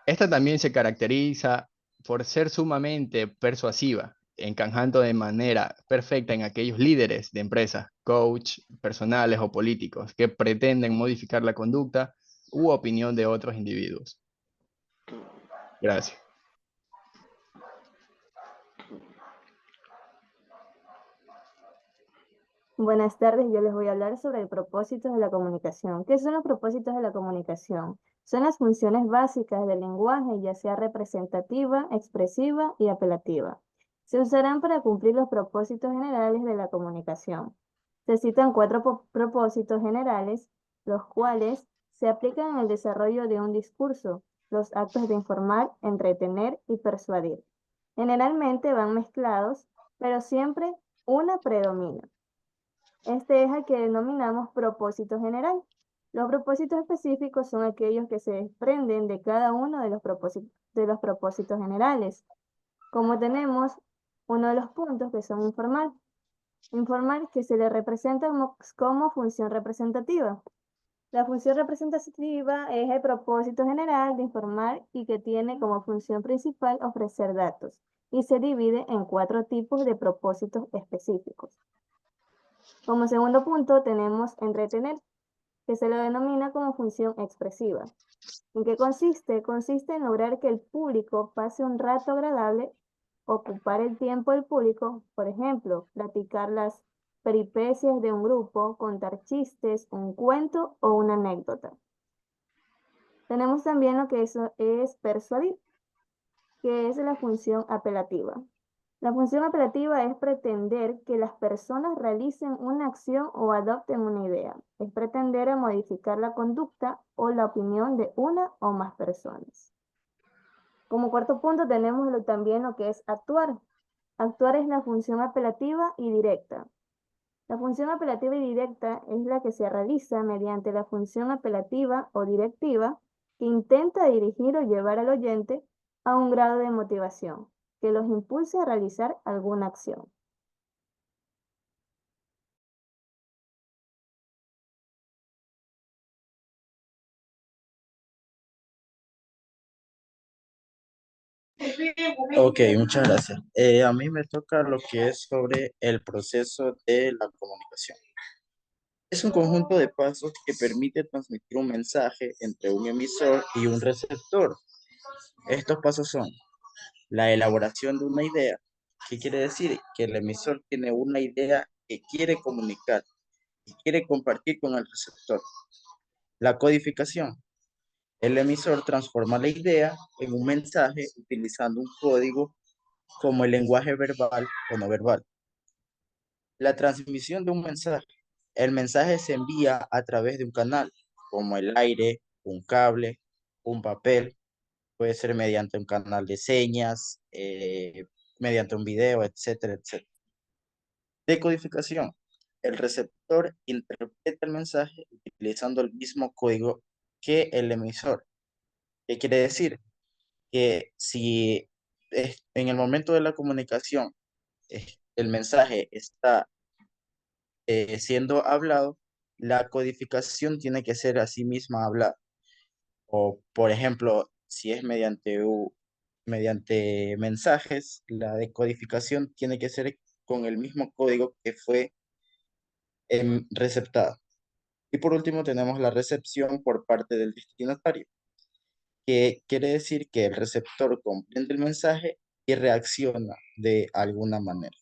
esta también se caracteriza por ser sumamente persuasiva, encajando de manera perfecta en aquellos líderes de empresas, coach, personales o políticos que pretenden modificar la conducta u opinión de otros individuos. Gracias. Buenas tardes, yo les voy a hablar sobre el propósito de la comunicación. ¿Qué son los propósitos de la comunicación? Son las funciones básicas del lenguaje, ya sea representativa, expresiva y apelativa. Se usarán para cumplir los propósitos generales de la comunicación. Se citan 4 propósitos generales, los cuales se aplican en el desarrollo de un discurso, los actos de informar, entretener y persuadir. Generalmente van mezclados, pero siempre una predomina. Este es el que denominamos propósito general. Los propósitos específicos son aquellos que se desprenden de cada uno de los propósitos generales. Como tenemos uno de los puntos que son informar que se le representa como función representativa. La función representativa es el propósito general de informar y que tiene como función principal ofrecer datos y se divide en 4 tipos de propósitos específicos. Como segundo punto tenemos entretener, que se lo denomina como función expresiva. ¿En qué consiste? Consiste en lograr que el público pase un rato agradable, ocupar el tiempo del público, por ejemplo, platicar las peripecias de un grupo, contar chistes, un cuento o una anécdota. Tenemos también lo que eso es persuadir, que es la función apelativa. La función apelativa es pretender que las personas realicen una acción o adopten una idea. Es pretender a modificar la conducta o la opinión de una o más personas. Como cuarto punto tenemos también lo que es actuar. Actuar es la función apelativa y directa. La función apelativa y directa es la que se realiza mediante la función apelativa o directiva que intenta dirigir o llevar al oyente a un grado de motivación que los impulse a realizar alguna acción. Ok, muchas gracias. A mí me toca lo que es sobre el proceso de la comunicación. Es un conjunto de pasos que permite transmitir un mensaje entre un emisor y un receptor. Estos pasos son la elaboración de una idea. ¿Qué quiere decir? Que el emisor tiene una idea que quiere comunicar y quiere compartir con el receptor. La codificación. El emisor transforma la idea en un mensaje utilizando un código como el lenguaje verbal o no verbal. La transmisión de un mensaje. El mensaje se envía a través de un canal, como el aire, un cable, un papel. Puede ser mediante un canal de señas, mediante un video, etcétera, etcétera. Decodificación. El receptor interpreta el mensaje utilizando el mismo código que el emisor. ¿Qué quiere decir? Que si en el momento de la comunicación el mensaje está siendo hablado, la codificación tiene que ser a sí misma hablada. O, por ejemplo, si es mediante mensajes, la decodificación tiene que ser con el mismo código que fue receptado. Y por último tenemos la recepción por parte del destinatario, que quiere decir que el receptor comprende el mensaje y reacciona de alguna manera.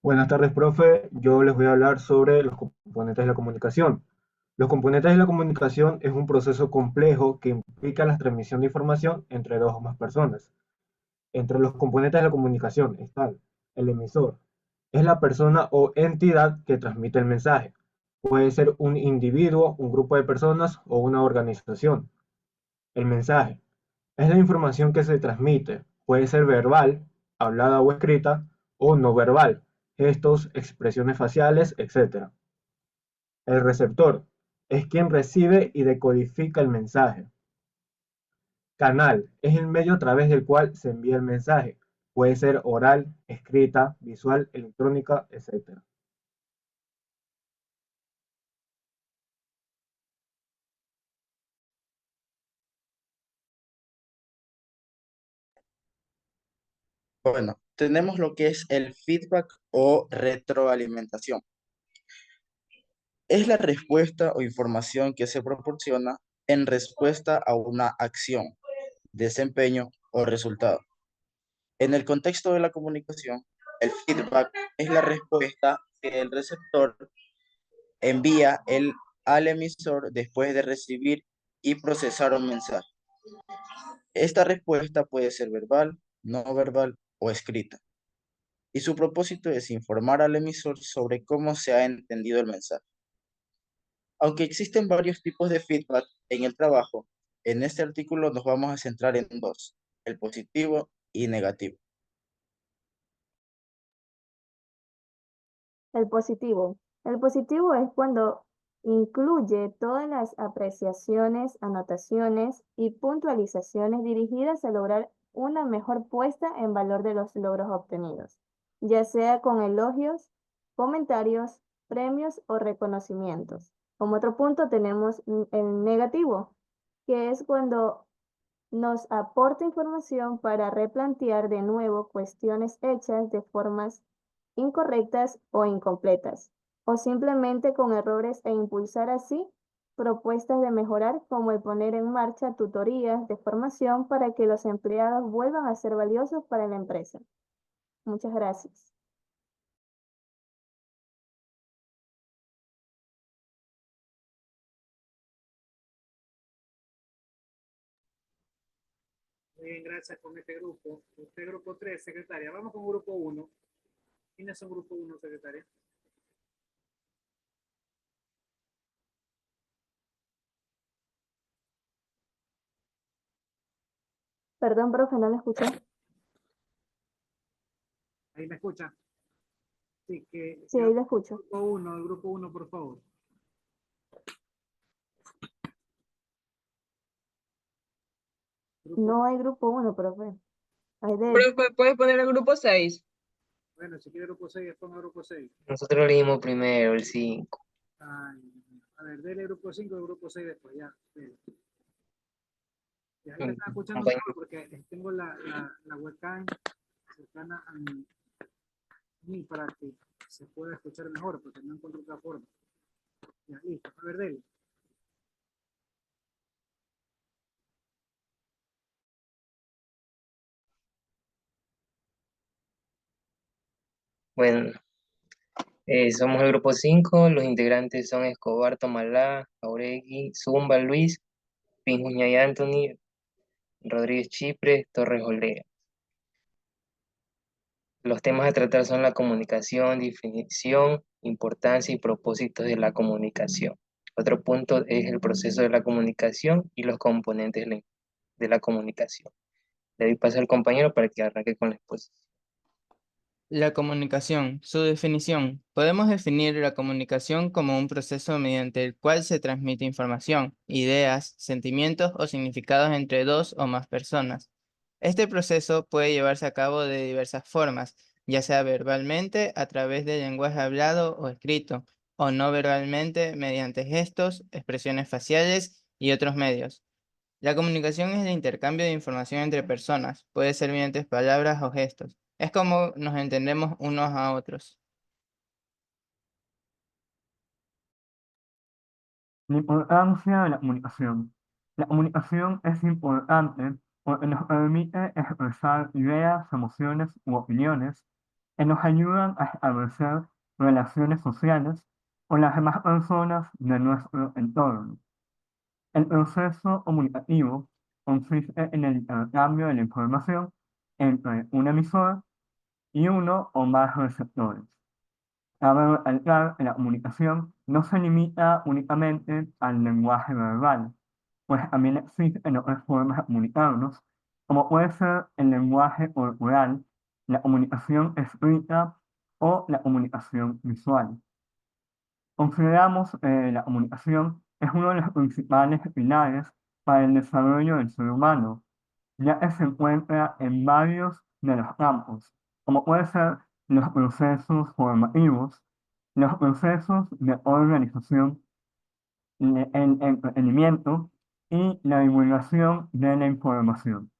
Buenas tardes, profe. Yo les voy a hablar sobre los componentes de la comunicación. Los componentes de la comunicación es un proceso complejo que implica la transmisión de información entre dos o más personas. Entre los componentes de la comunicación están el emisor. Es la persona o entidad que transmite el mensaje. Puede ser un individuo, un grupo de personas o una organización. El mensaje es la información que se transmite. Puede ser verbal, hablada o escrita, o no verbal, gestos, expresiones faciales, etc. El receptor es quien recibe y decodifica el mensaje. Canal es el medio a través del cual se envía el mensaje. Puede ser oral, escrita, visual, electrónica, etc. Bueno, tenemos lo que es el feedback o retroalimentación. Es la respuesta o información que se proporciona en respuesta a una acción, desempeño o resultado. En el contexto de la comunicación, el feedback es la respuesta que el receptor envía al emisor después de recibir y procesar un mensaje. Esta respuesta puede ser verbal, no verbal o escrita. Y su propósito es informar al emisor sobre cómo se ha entendido el mensaje. Aunque existen varios tipos de feedback en el trabajo, en este artículo nos vamos a centrar en dos, el positivo y negativo. El positivo. El positivo es cuando incluye todas las apreciaciones, anotaciones y puntualizaciones dirigidas a lograr una mejor puesta en valor de los logros obtenidos, ya sea con elogios, comentarios, premios o reconocimientos. Como otro punto tenemos el negativo, que es cuando nos aporta información para replantear de nuevo cuestiones hechas de formas incorrectas o incompletas, o simplemente con errores e impulsar así propuestas de mejorar, como el poner en marcha tutorías de formación para que los empleados vuelvan a ser valiosos para la empresa. Muchas gracias. Muy bien, gracias con este grupo. Este grupo 3, secretaria. Vamos con grupo 1. ¿Quiénes son grupo 1, secretaria? Perdón, profe, no lo escuché. ¿Ahí me escuchan? Sí, Sí, ahí lo escucho. el grupo 1, por favor. No hay grupo 1, profe. Hay de... Profe, ¿puedes poner el grupo 6? Bueno, si quiere grupo 6, ponga grupo 6. Nosotros leímos primero el 5. A ver, dele grupo 5 y grupo 6 después, ya. Dele. Ya, ahí me Mm, están escuchando compañero. mejor porque tengo la webcam cercana a mí para que se pueda escuchar mejor, porque no encuentro otra forma. Ya, listo. A ver, dele. Bueno, somos el grupo 5. Los integrantes son Escobar, Tomalá, Jauregui, Zumba, Luis, Pinjuñay, Anthony, Rodríguez Chipre, Torres Olea. Los temas a tratar son la comunicación, definición, importancia y propósitos de la comunicación. Otro punto es el proceso de la comunicación y los componentes de la comunicación. Le doy paso al compañero para que arranque con la exposición. La comunicación, su definición. Podemos definir la comunicación como un proceso mediante el cual se transmite información, ideas, sentimientos o significados entre dos o más personas. Este proceso puede llevarse a cabo de diversas formas, ya sea verbalmente, a través del lenguaje hablado o escrito, o no verbalmente, mediante gestos, expresiones faciales y otros medios. La comunicación es el intercambio de información entre personas, puede ser mediante palabras o gestos. Es como nos entendemos unos a otros. La importancia de la comunicación. La comunicación es importante porque nos permite expresar ideas, emociones u opiniones que nos ayudan a establecer relaciones sociales con las demás personas de nuestro entorno. El proceso comunicativo consiste en el intercambio de la información entre un emisor y uno o más receptores. Cabe recalcar que la comunicación no se limita únicamente al lenguaje verbal, pues también existen otras formas de comunicarnos, como puede ser el lenguaje corporal, la comunicación escrita o la comunicación visual. Consideramos que la comunicación es uno de los principales pilares para el desarrollo del ser humano, ya que se encuentra en varios de los campos, como puede ser los procesos formativos, los procesos de organización, el entretenimiento y la divulgación de la información.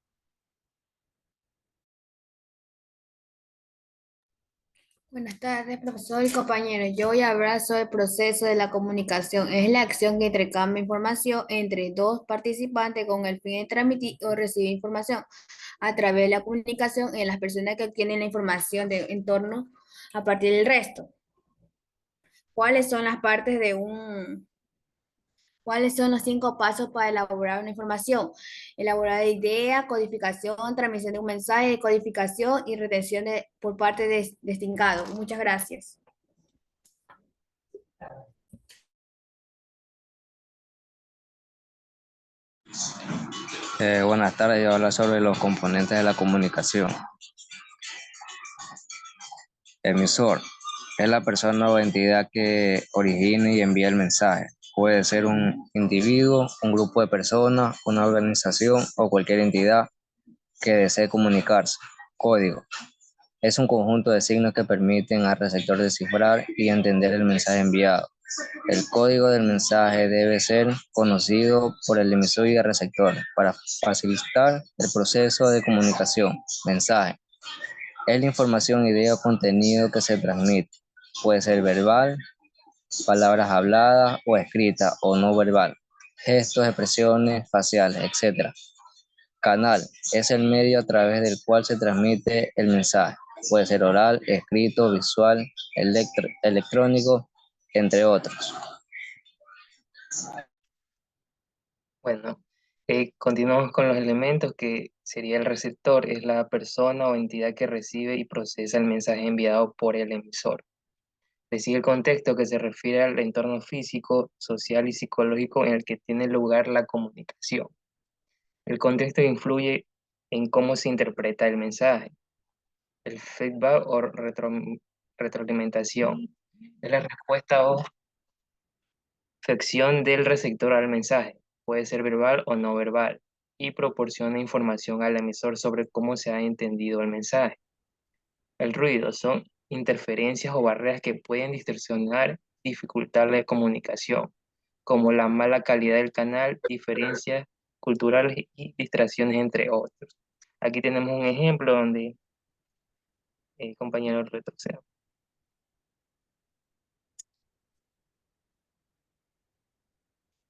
Buenas tardes, profesor y compañeros. Yo voy a hablar sobre el proceso de la comunicación. Es la acción que intercambia información entre dos participantes con el fin de transmitir o recibir información. A través de la comunicación en las personas que obtienen la información de entorno a partir del resto. ¿Cuáles son las partes de ¿Cuáles son los 5 pasos para elaborar una información? Elaborar idea, codificación, transmisión de un mensaje, codificación y retención por parte de destinado. Muchas gracias. Buenas tardes, yo voy a hablar sobre los componentes de la comunicación. Emisor es la persona o entidad que origina y envía el mensaje. Puede ser un individuo, un grupo de personas, una organización o cualquier entidad que desee comunicarse. Código. Es un conjunto de signos que permiten al receptor descifrar y entender el mensaje enviado. El código del mensaje debe ser conocido por el emisor y el receptor para facilitar el proceso de comunicación. Mensaje. Es la información, idea o contenido que se transmite. Puede ser verbal, palabras habladas o escritas o no verbal, gestos, expresiones faciales, etc. Canal es el medio a través del cual se transmite el mensaje. Puede ser oral, escrito, visual, electrónico, entre otros. Bueno, continuamos con los elementos que sería el receptor, es la persona o entidad que recibe y procesa el mensaje enviado por el emisor. Le sigue el contexto, que se refiere al entorno físico, social y psicológico en el que tiene lugar la comunicación. El contexto influye en cómo se interpreta el mensaje. El feedback o retroalimentación es la respuesta o afección del receptor al mensaje. Puede ser verbal o no verbal y proporciona información al emisor sobre cómo se ha entendido el mensaje. El ruido son interferencias o barreras que pueden distorsionar, dificultar la comunicación, como la mala calidad del canal, diferencias culturales y distracciones, entre otros. Aquí tenemos un ejemplo donde el compañero retrocede.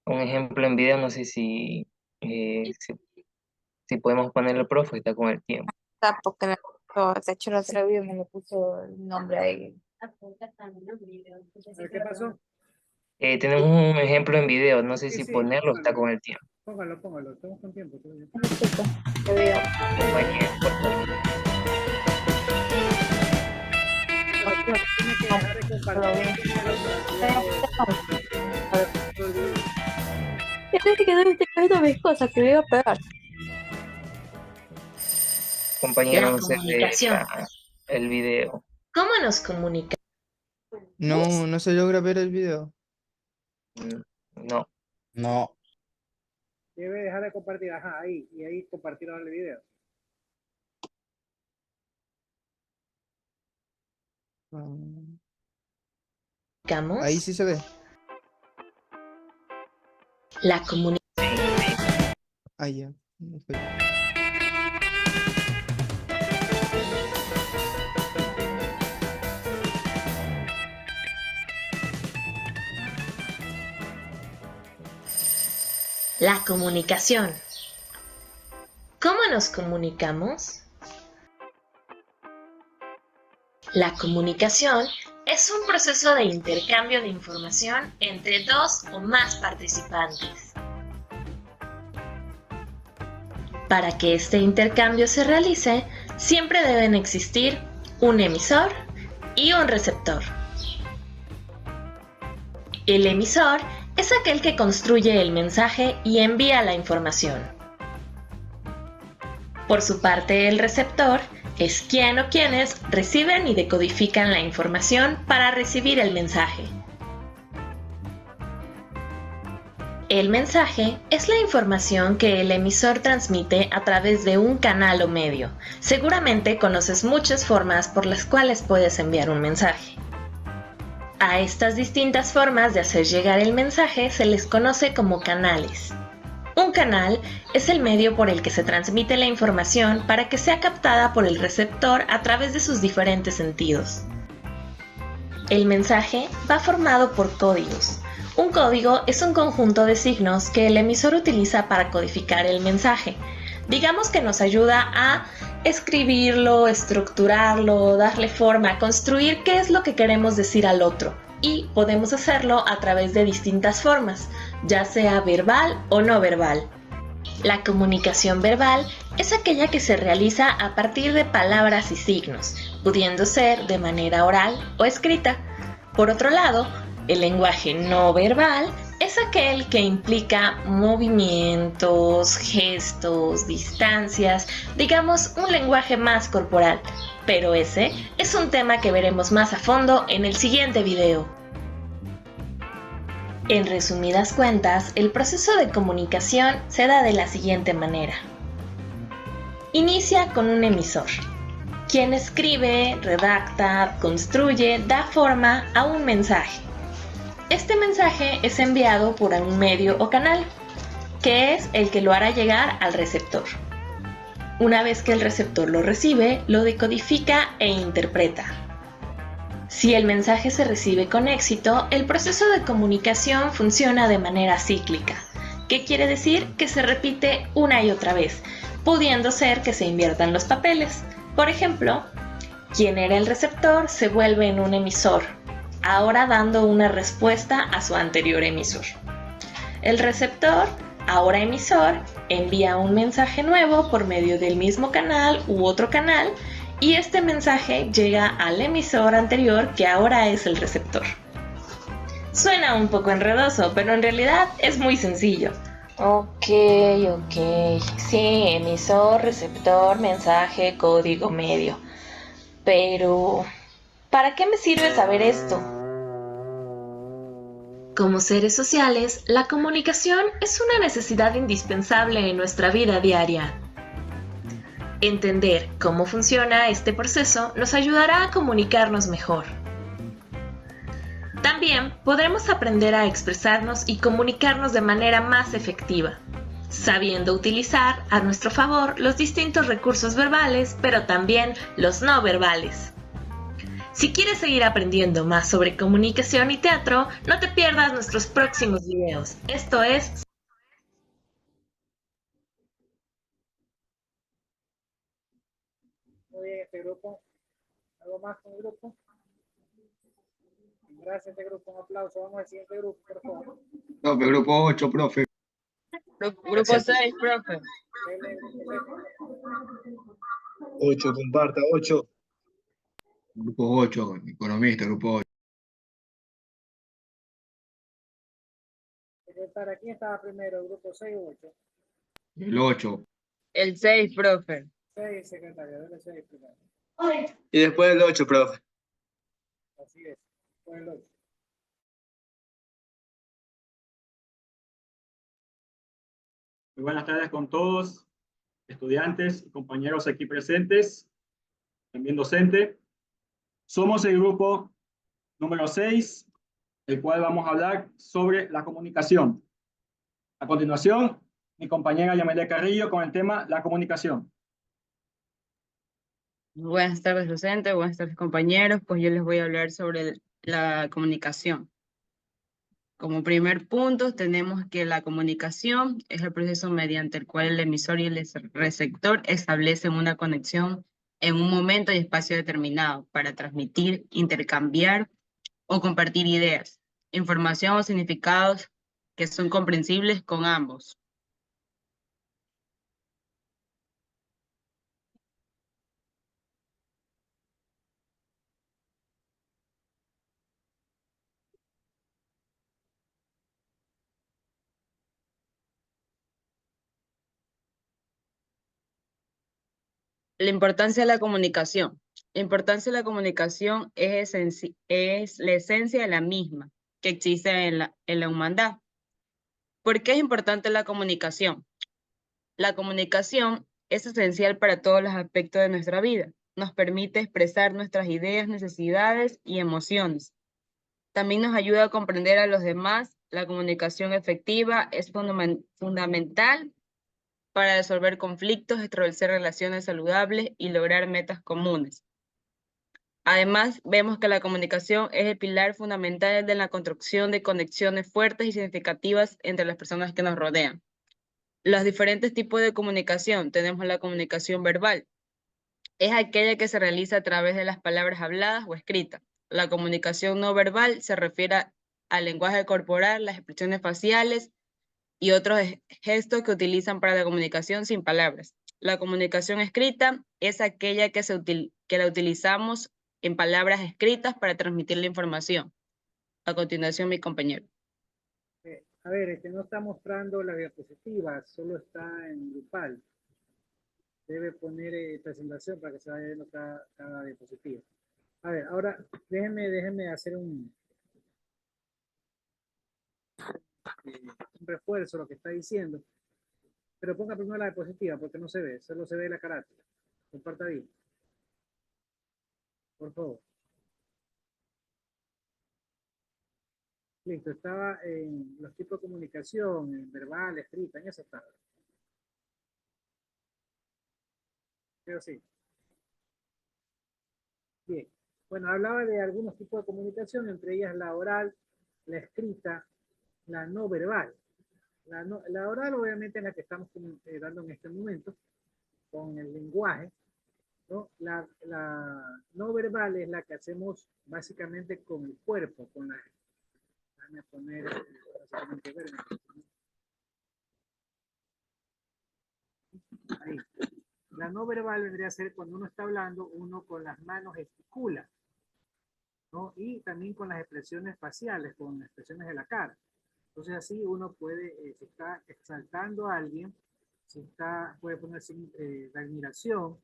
Un ejemplo en video, no sé si podemos ponerlo, profe, está con el tiempo. Porque de hecho lo atreví y me le puso el nombre ahí. ¿Qué pasó? Tenemos un ejemplo en video, no sé Sí, si sí, ponerlo, está póngalo. con el tiempo. Póngalo, estamos con tiempo todavía. Tiene que dejar de compartir. Tienes que dar viendo mis cosas que me iba a pegar. Compañero, La no se ve comunicación. el video. ¿Cómo nos comunicamos? No se logra ver el video. No. No. Debe dejar de compartir, ajá, ahí, y ahí compartieron el video. Ahí sí se ve. La comunicación. Ahí ya. La comunicación. ¿Cómo nos comunicamos? La comunicación es un proceso de intercambio de información entre dos o más participantes. Para que este intercambio se realice, siempre deben existir un emisor y un receptor. El emisor es aquel que construye el mensaje y envía la información. Por su parte, el receptor es quien o quienes reciben y decodifican la información para recibir el mensaje. El mensaje es la información que el emisor transmite a través de un canal o medio. Seguramente conoces muchas formas por las cuales puedes enviar un mensaje. A estas distintas formas de hacer llegar el mensaje se les conoce como canales. Un canal es el medio por el que se transmite la información para que sea captada por el receptor a través de sus diferentes sentidos. El mensaje va formado por códigos. Un código es un conjunto de signos que el emisor utiliza para codificar el mensaje. Digamos que nos ayuda a escribirlo, estructurarlo, darle forma, construir qué es lo que queremos decir al otro. Y podemos hacerlo a través de distintas formas, ya sea verbal o no verbal. La comunicación verbal es aquella que se realiza a partir de palabras y signos, pudiendo ser de manera oral o escrita. Por otro lado, el lenguaje no verbal es aquel que implica movimientos, gestos, distancias, digamos un lenguaje más corporal. Pero ese es un tema que veremos más a fondo en el siguiente video. En resumidas cuentas, el proceso de comunicación se da de la siguiente manera. Inicia con un emisor, quien escribe, redacta, construye, da forma a un mensaje. Este mensaje es enviado por un medio o canal, que es el que lo hará llegar al receptor. Una vez que el receptor lo recibe, lo decodifica e interpreta. Si el mensaje se recibe con éxito, el proceso de comunicación funciona de manera cíclica. ¿Qué quiere decir? Que se repite una y otra vez, pudiendo ser que se inviertan los papeles. Por ejemplo, quien era el receptor se vuelve en un emisor, ahora dando una respuesta a su anterior emisor. El receptor, ahora emisor, envía un mensaje nuevo por medio del mismo canal u otro canal, y este mensaje llega al emisor anterior, que ahora es el receptor. Suena un poco enredoso, pero en realidad es muy sencillo. Ok. Sí, emisor, receptor, mensaje, código, medio. Pero, ¿para qué me sirve saber esto? Como seres sociales, la comunicación es una necesidad indispensable en nuestra vida diaria. Entender cómo funciona este proceso nos ayudará a comunicarnos mejor. También podremos aprender a expresarnos y comunicarnos de manera más efectiva, sabiendo utilizar a nuestro favor los distintos recursos verbales, pero también los no verbales. Si quieres seguir aprendiendo más sobre comunicación y teatro, no te pierdas nuestros próximos videos. Esto es... Muy bien, este grupo. ¿Algo más con el grupo? Gracias a este grupo. Un aplauso. Vamos al siguiente grupo, por favor. Profe, grupo 8, profe. Grupo 6, profe. 8, comparta, 8. Grupo 8, economista, grupo 8. Secretaria, ¿quién estaba primero? ¿Grupo 6 o 8? El 8. El 6, profe. 6, secretaria. Debe 6 primero. Y después el 8, profe. Así es. Después el 8. Muy buenas tardes con todos, estudiantes y compañeros aquí presentes, también docente. Somos el grupo número 6, el cual vamos a hablar sobre la comunicación. A continuación, mi compañera Yamelia Carrillo con el tema la comunicación. Buenas tardes, docente. Buenas tardes, compañeros. Pues yo les voy a hablar sobre la comunicación. Como primer punto, tenemos que la comunicación es el proceso mediante el cual el emisor y el receptor establecen una conexión en un momento y espacio determinado para transmitir, intercambiar o compartir ideas, información o significados que son comprensibles con ambos. La importancia de la comunicación. La importancia de la comunicación es la esencia de la misma que existe en la humanidad. ¿Por qué es importante la comunicación? La comunicación es esencial para todos los aspectos de nuestra vida. Nos permite expresar nuestras ideas, necesidades y emociones. También nos ayuda a comprender a los demás. La comunicación efectiva es fundamental para resolver conflictos, establecer relaciones saludables y lograr metas comunes. Además, vemos que la comunicación es el pilar fundamental de la construcción de conexiones fuertes y significativas entre las personas que nos rodean. Los diferentes tipos de comunicación. Tenemos la comunicación verbal. Es aquella que se realiza a través de las palabras habladas o escritas. La comunicación no verbal se refiere al lenguaje corporal, las expresiones faciales y otros gestos que utilizan para la comunicación sin palabras. La comunicación escrita es aquella que la utilizamos en palabras escritas para transmitir la información. A continuación, mi compañero. A ver, no está mostrando la diapositiva, solo está en grupal. Debe poner presentación para que se vaya viendo cada diapositiva. A ver, ahora déjenme hacer un refuerzo a lo que está diciendo. Pero ponga primero la diapositiva porque no se ve, solo se ve la carátula. Comparta ahí. Por favor. Listo, estaba en los tipos de comunicación, en verbal, escrita, en eso estaba. Pero sí. Bien. Bueno, hablaba de algunos tipos de comunicación, entre ellas la oral, la escrita, la no verbal. La oral obviamente es la que estamos dando en este momento, con el lenguaje, ¿no? La no verbal es la que hacemos básicamente con el cuerpo, con la... Déjame poner básicamente verbo. Ahí. La no verbal vendría a ser cuando uno está hablando, uno con las manos gesticula, ¿no? Y también con las expresiones faciales, con las expresiones de la cara. Entonces así uno puede, si está exaltando a alguien, puede ponerse de admiración,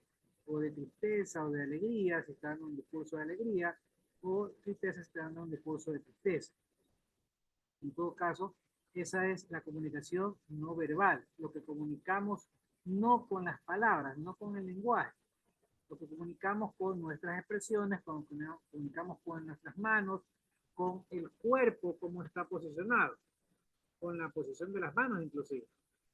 o de tristeza, o de alegría, si está dando un discurso de alegría, o tristeza si está dando un discurso de tristeza. En todo caso, esa es la comunicación no verbal, lo que comunicamos no con las palabras, no con el lenguaje, lo que comunicamos con nuestras expresiones, comunicamos con nuestras manos, con el cuerpo, cómo está posicionado, con la posición de las manos inclusive.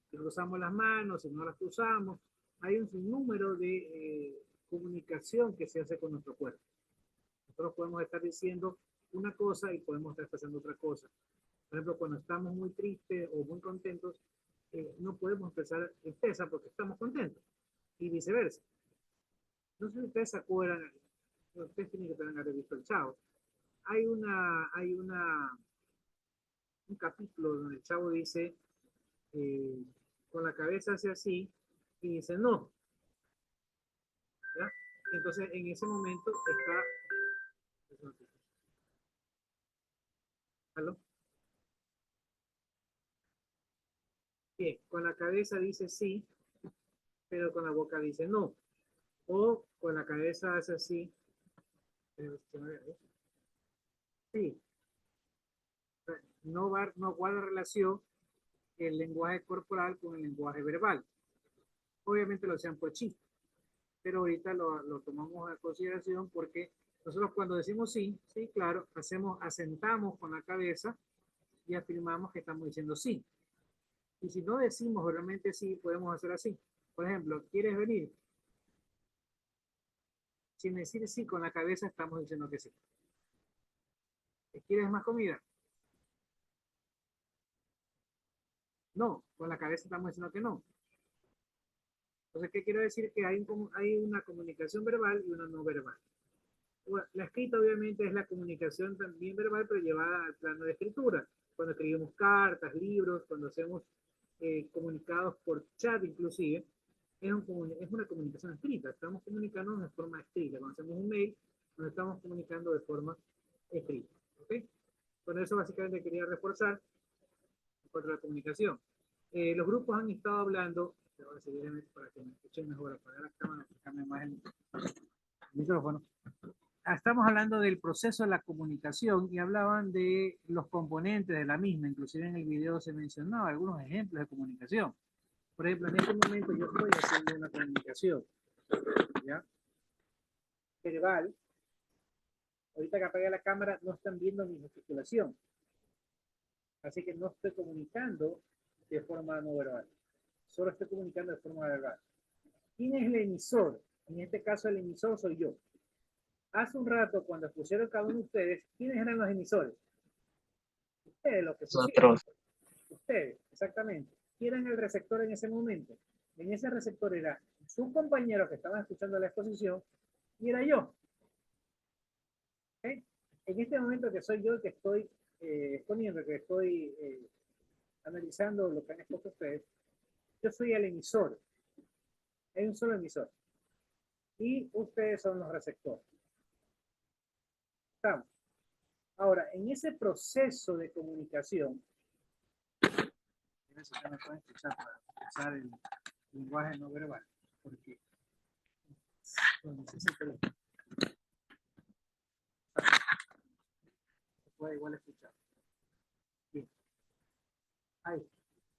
Si cruzamos las manos, si no las cruzamos, hay un sinnúmero de comunicación que se hace con nuestro cuerpo. Nosotros podemos estar diciendo una cosa y podemos estar expresando otra cosa. Por ejemplo, cuando estamos muy tristes o muy contentos, no podemos expresar tristeza porque estamos contentos. Y viceversa. No sé si ustedes se acuerdan, ustedes tienen que tener haber visto el Chavo. Hay un capítulo donde el Chavo dice, con la cabeza hace así, y dice no. ¿Ya? Entonces, en ese momento está... ¿Aló? Bien, con la cabeza dice sí, pero con la boca dice no. O con la cabeza hace así. Sí. No guarda relación el lenguaje corporal con el lenguaje verbal. Obviamente lo hacían por chiste, pero ahorita lo tomamos a consideración porque nosotros cuando decimos sí, sí, claro, asentamos con la cabeza y afirmamos que estamos diciendo sí. Y si no decimos realmente sí, podemos hacer así. Por ejemplo, ¿quieres venir? Sin decir sí con la cabeza estamos diciendo que sí. ¿Quieres más comida? No, con la cabeza estamos diciendo que no. Entonces, ¿qué quiero decir? Que hay una comunicación verbal y una no verbal. Bueno, la escrita obviamente es la comunicación también verbal, pero llevada al plano de escritura. Cuando escribimos cartas, libros, cuando hacemos comunicados por chat inclusive, es una comunicación escrita. Estamos comunicándonos de forma escrita. Cuando hacemos un mail, nos estamos comunicando de forma escrita. ¿Ok? Con eso básicamente quería reforzar en cuanto a la comunicación. Los grupos han estado hablando, para que me escuchen mejor, apagar la cámara, fijarme más el micrófono. Estamos hablando del proceso de la comunicación y hablaban de los componentes de la misma, inclusive en el video se mencionaba algunos ejemplos de comunicación. Por ejemplo, en este momento yo estoy haciendo una comunicación, ¿ya? Verbal. Ahorita que apagué la cámara no están viendo mi gesticulación. Así que no estoy comunicando de forma no verbal. Solo estoy comunicando de forma verbal. ¿Quién es el emisor? En este caso el emisor soy yo. Hace un rato, cuando pusieron cada uno de ustedes, ¿quiénes eran los emisores? Ustedes, los que pusieron. Nosotros. Ustedes, exactamente. ¿Quién era el receptor en ese momento? En ese receptor era su compañero que estaban escuchando la exposición y era yo. ¿Okay? En este momento que soy yo el que estoy exponiendo, que estoy analizando lo que han expuesto ustedes, yo soy el emisor. Hay un solo emisor. Y ustedes son los receptores. Estamos. Ahora, en ese proceso de comunicación, eso ya me pueden escuchar para usar el lenguaje no verbal, porque lo necesito. Se puede igual escuchar. Bien. Ahí.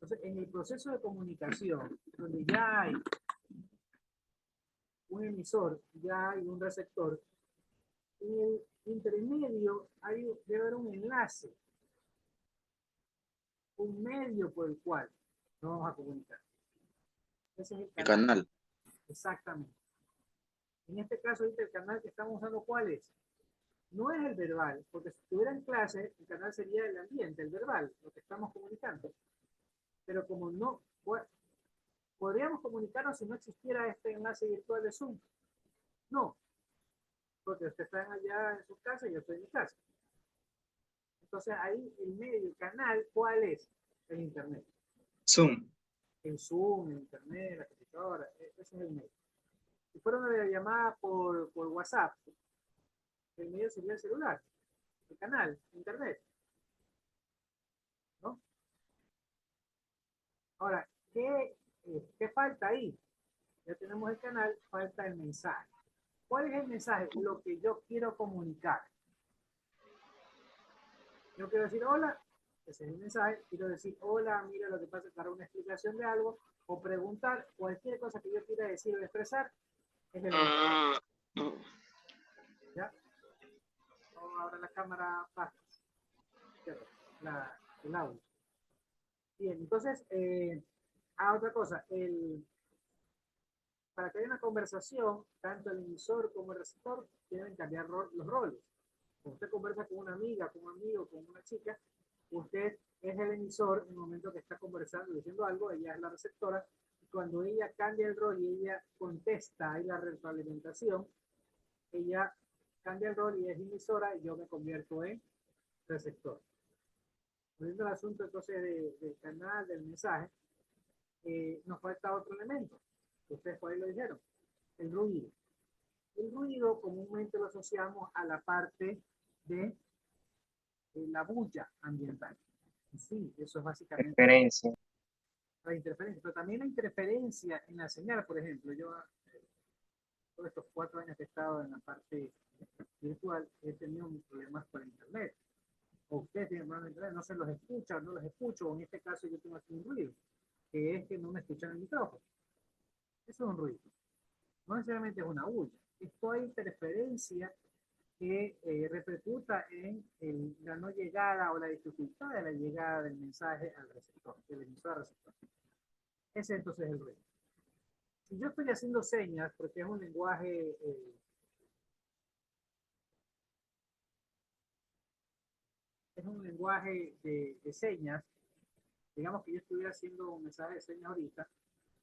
Entonces, en el proceso de comunicación, donde ya hay un emisor, ya hay un receptor, en el intermedio debe haber un enlace, un medio por el cual nos vamos a comunicar. Ese es el El canal. canal. Exactamente. En este caso, ahorita el canal que estamos usando, ¿cuál es? No es el verbal, porque si estuviera en clase, el canal sería el ambiente, el verbal, lo que estamos comunicando. Pero como no, ¿podríamos comunicarnos si no existiera este enlace virtual de Zoom? No, porque ustedes están allá en su casa y yo estoy en mi casa. Entonces ahí el medio, el canal, ¿cuál es? El Internet. Zoom. El Zoom, el Internet, la computadora, ese es el medio. Si fuera una llamada por WhatsApp, el medio sería el celular, el canal, Internet. ¿No? Ahora, ¿qué falta ahí? Ya tenemos el canal, falta el mensaje. ¿Cuál es el mensaje? Lo que yo quiero comunicar. Yo quiero decir hola, ese es el mensaje. Quiero decir hola, mira lo que pasa, dar una explicación de algo, o preguntar cualquier cosa que yo quiera decir o expresar, es el mensaje. ¿Ya? Ahora la cámara baja. El audio. Bien, entonces, otra cosa, para que haya una conversación, tanto el emisor como el receptor tienen que cambiar los roles. Cuando usted conversa con una amiga, con un amigo, con una chica, usted es el emisor en el momento que está conversando y diciendo algo, ella es la receptora, y cuando ella cambia el rol y ella contesta, hay la retroalimentación, ella cambia el rol y es emisora y yo me convierto en receptor. Volviendo al asunto entonces del canal, del mensaje, nos falta otro elemento, que ustedes por ahí lo dijeron, el ruido. El ruido comúnmente lo asociamos a la parte de la bulla ambiental. Sí, eso es básicamente Referencia. la interferencia, pero también la interferencia en la señal, por ejemplo, yo todos estos 4 años que he estado en la parte virtual he tenido problemas con internet. O ustedes tienen problemas con internet, no se los escucha, no los escucho, o en este caso yo tengo aquí un ruido, que es que no me escuchan el micrófono. Eso es un ruido. No necesariamente es una bulla. Esto hay interferencia que repercuta en la no llegada o la dificultad de la llegada del mensaje al receptor, del emisor al receptor. Ese entonces es el ruido. Si yo estoy haciendo señas, porque es un lenguaje de señas, digamos que yo estuviera haciendo un mensaje de señas ahorita,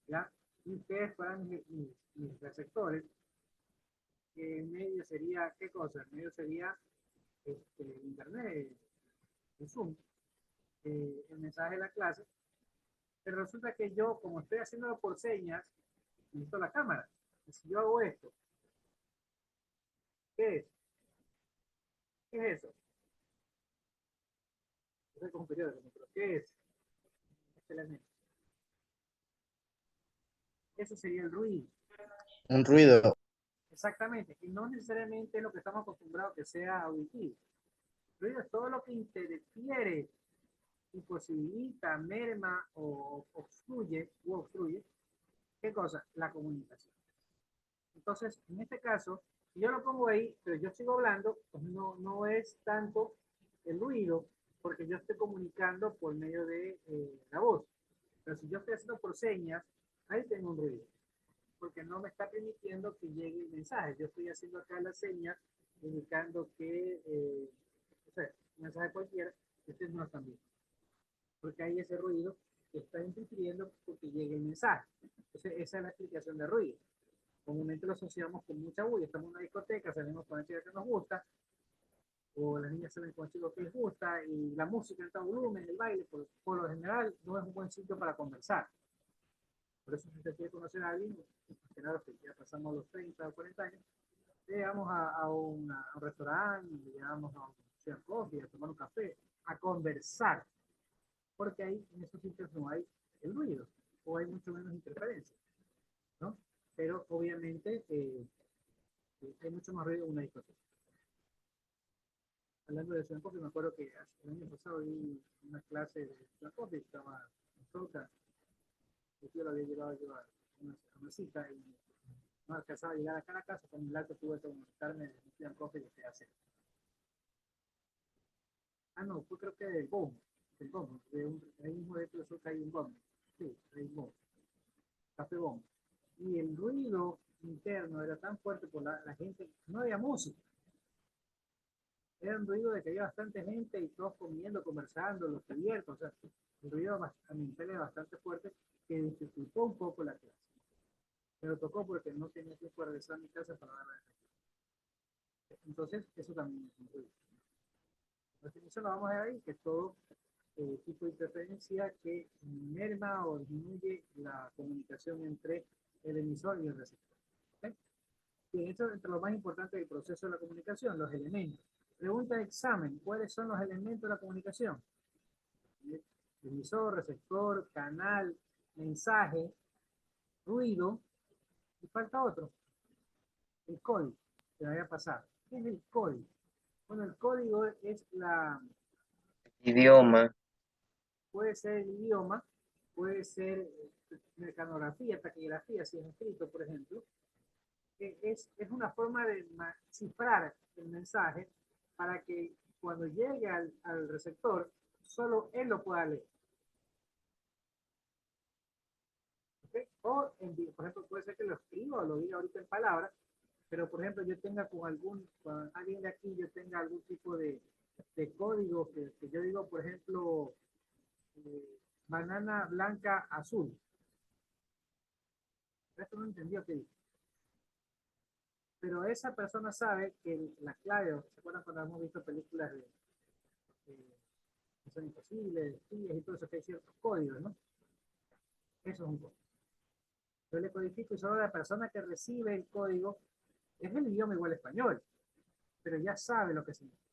¿ya? Y ustedes fueran mis receptores, en medio sería, ¿qué cosa? En medio sería internet, el Zoom, el mensaje de la clase, pero resulta que yo, como estoy haciéndolo por señas, necesito la cámara. Y si yo hago esto, ¿qué es? ¿Qué es eso? Yo soy como un periódico, pero ¿qué es este elemento? Eso sería el ruido. Un ruido. Exactamente, y no necesariamente es lo que estamos acostumbrados que sea auditivo. El ruido es todo lo que interfiere, imposibilita, merma o obstruye, ¿qué cosa? La comunicación. Entonces, en este caso, si yo lo pongo ahí, pero yo sigo hablando, pues no es tanto el ruido, porque yo estoy comunicando por medio de la voz. Pero si yo estoy haciendo por señas, ahí tengo un ruido, porque no me está permitiendo que llegue el mensaje. Yo estoy haciendo acá la seña, indicando que, o sea, un mensaje cualquiera, ustedes no están viendo, porque hay ese ruido que está interfiriendo porque llegue el mensaje. Entonces, esa es la explicación de ruido. Comúnmente lo asociamos con mucha bulla. Estamos en una discoteca, salimos con la chica que nos gusta, o las niñas salen con chicos que les gusta, y la música está a volumen, el baile, por lo general, no es un buen sitio para conversar. Por eso, si usted quiere conocer a alguien, claro que ya pasamos los 30 o 40 años, llegamos a un restaurante, llegamos a un coffee, a tomar un café, a conversar, porque ahí en esos sitios no hay el ruido, o hay mucho menos interferencia, ¿no? Pero obviamente hay mucho más ruido en una discoteca. Hablando de Ciudad Coffee, me acuerdo que el año pasado vi una clase de Ciudad Coffee, estaba Soca, yo lo había llevado yo a una cita y no alcanzaba a llegar acá a la casa, con el acto tuve que comunicarme, me decían, profe, ¿qué hacer? Ah, no, fue creo que del bombo, ahí mismo dentro de Soca hay un bombo, sí, hay un bombo, café bombo. Y el ruido interno era tan fuerte por la gente, no había música. Era un ruido de que había bastante gente y todos comiendo, conversando, los cubiertos, o sea, el ruido ambiental era bastante fuerte que dificultó un poco la clase. Pero tocó porque no tenía tiempo de regresar a mi casa para dar la definición. Entonces, eso también es un ruido. La definición la vamos a ver ahí, que todo tipo de interferencia que merma o disminuye la comunicación entre el emisor y el receptor. ¿Okay? Bien, esto es entre lo más importante del proceso de la comunicación, los elementos. Pregunta de examen, ¿cuáles son los elementos de la comunicación? Emisor, receptor, canal, mensaje, ruido, y falta otro, el código, que me había pasado. ¿Qué es el código? Bueno, el código es Idioma. puede ser el idioma, puede ser mecanografía, taquigrafía, si es escrito, por ejemplo. Es una forma de cifrar el mensaje para que cuando llegue al receptor, solo él lo pueda leer. ¿Okay? O, por ejemplo, puede ser que lo escriba o lo diga ahorita en palabras, pero por ejemplo yo tenga con alguien de aquí, yo tenga algún tipo de código que yo digo, por ejemplo, banana blanca azul. Esto no entendió qué dice. Pero esa persona sabe que la clave, ¿se acuerdan cuando hemos visto películas de Misión Imposible, de espías y todo eso, que hay ciertos códigos, ¿no? Eso es un código. Yo le codifico y solo la persona que recibe el código es el idioma igual español, pero ya sabe lo que significa.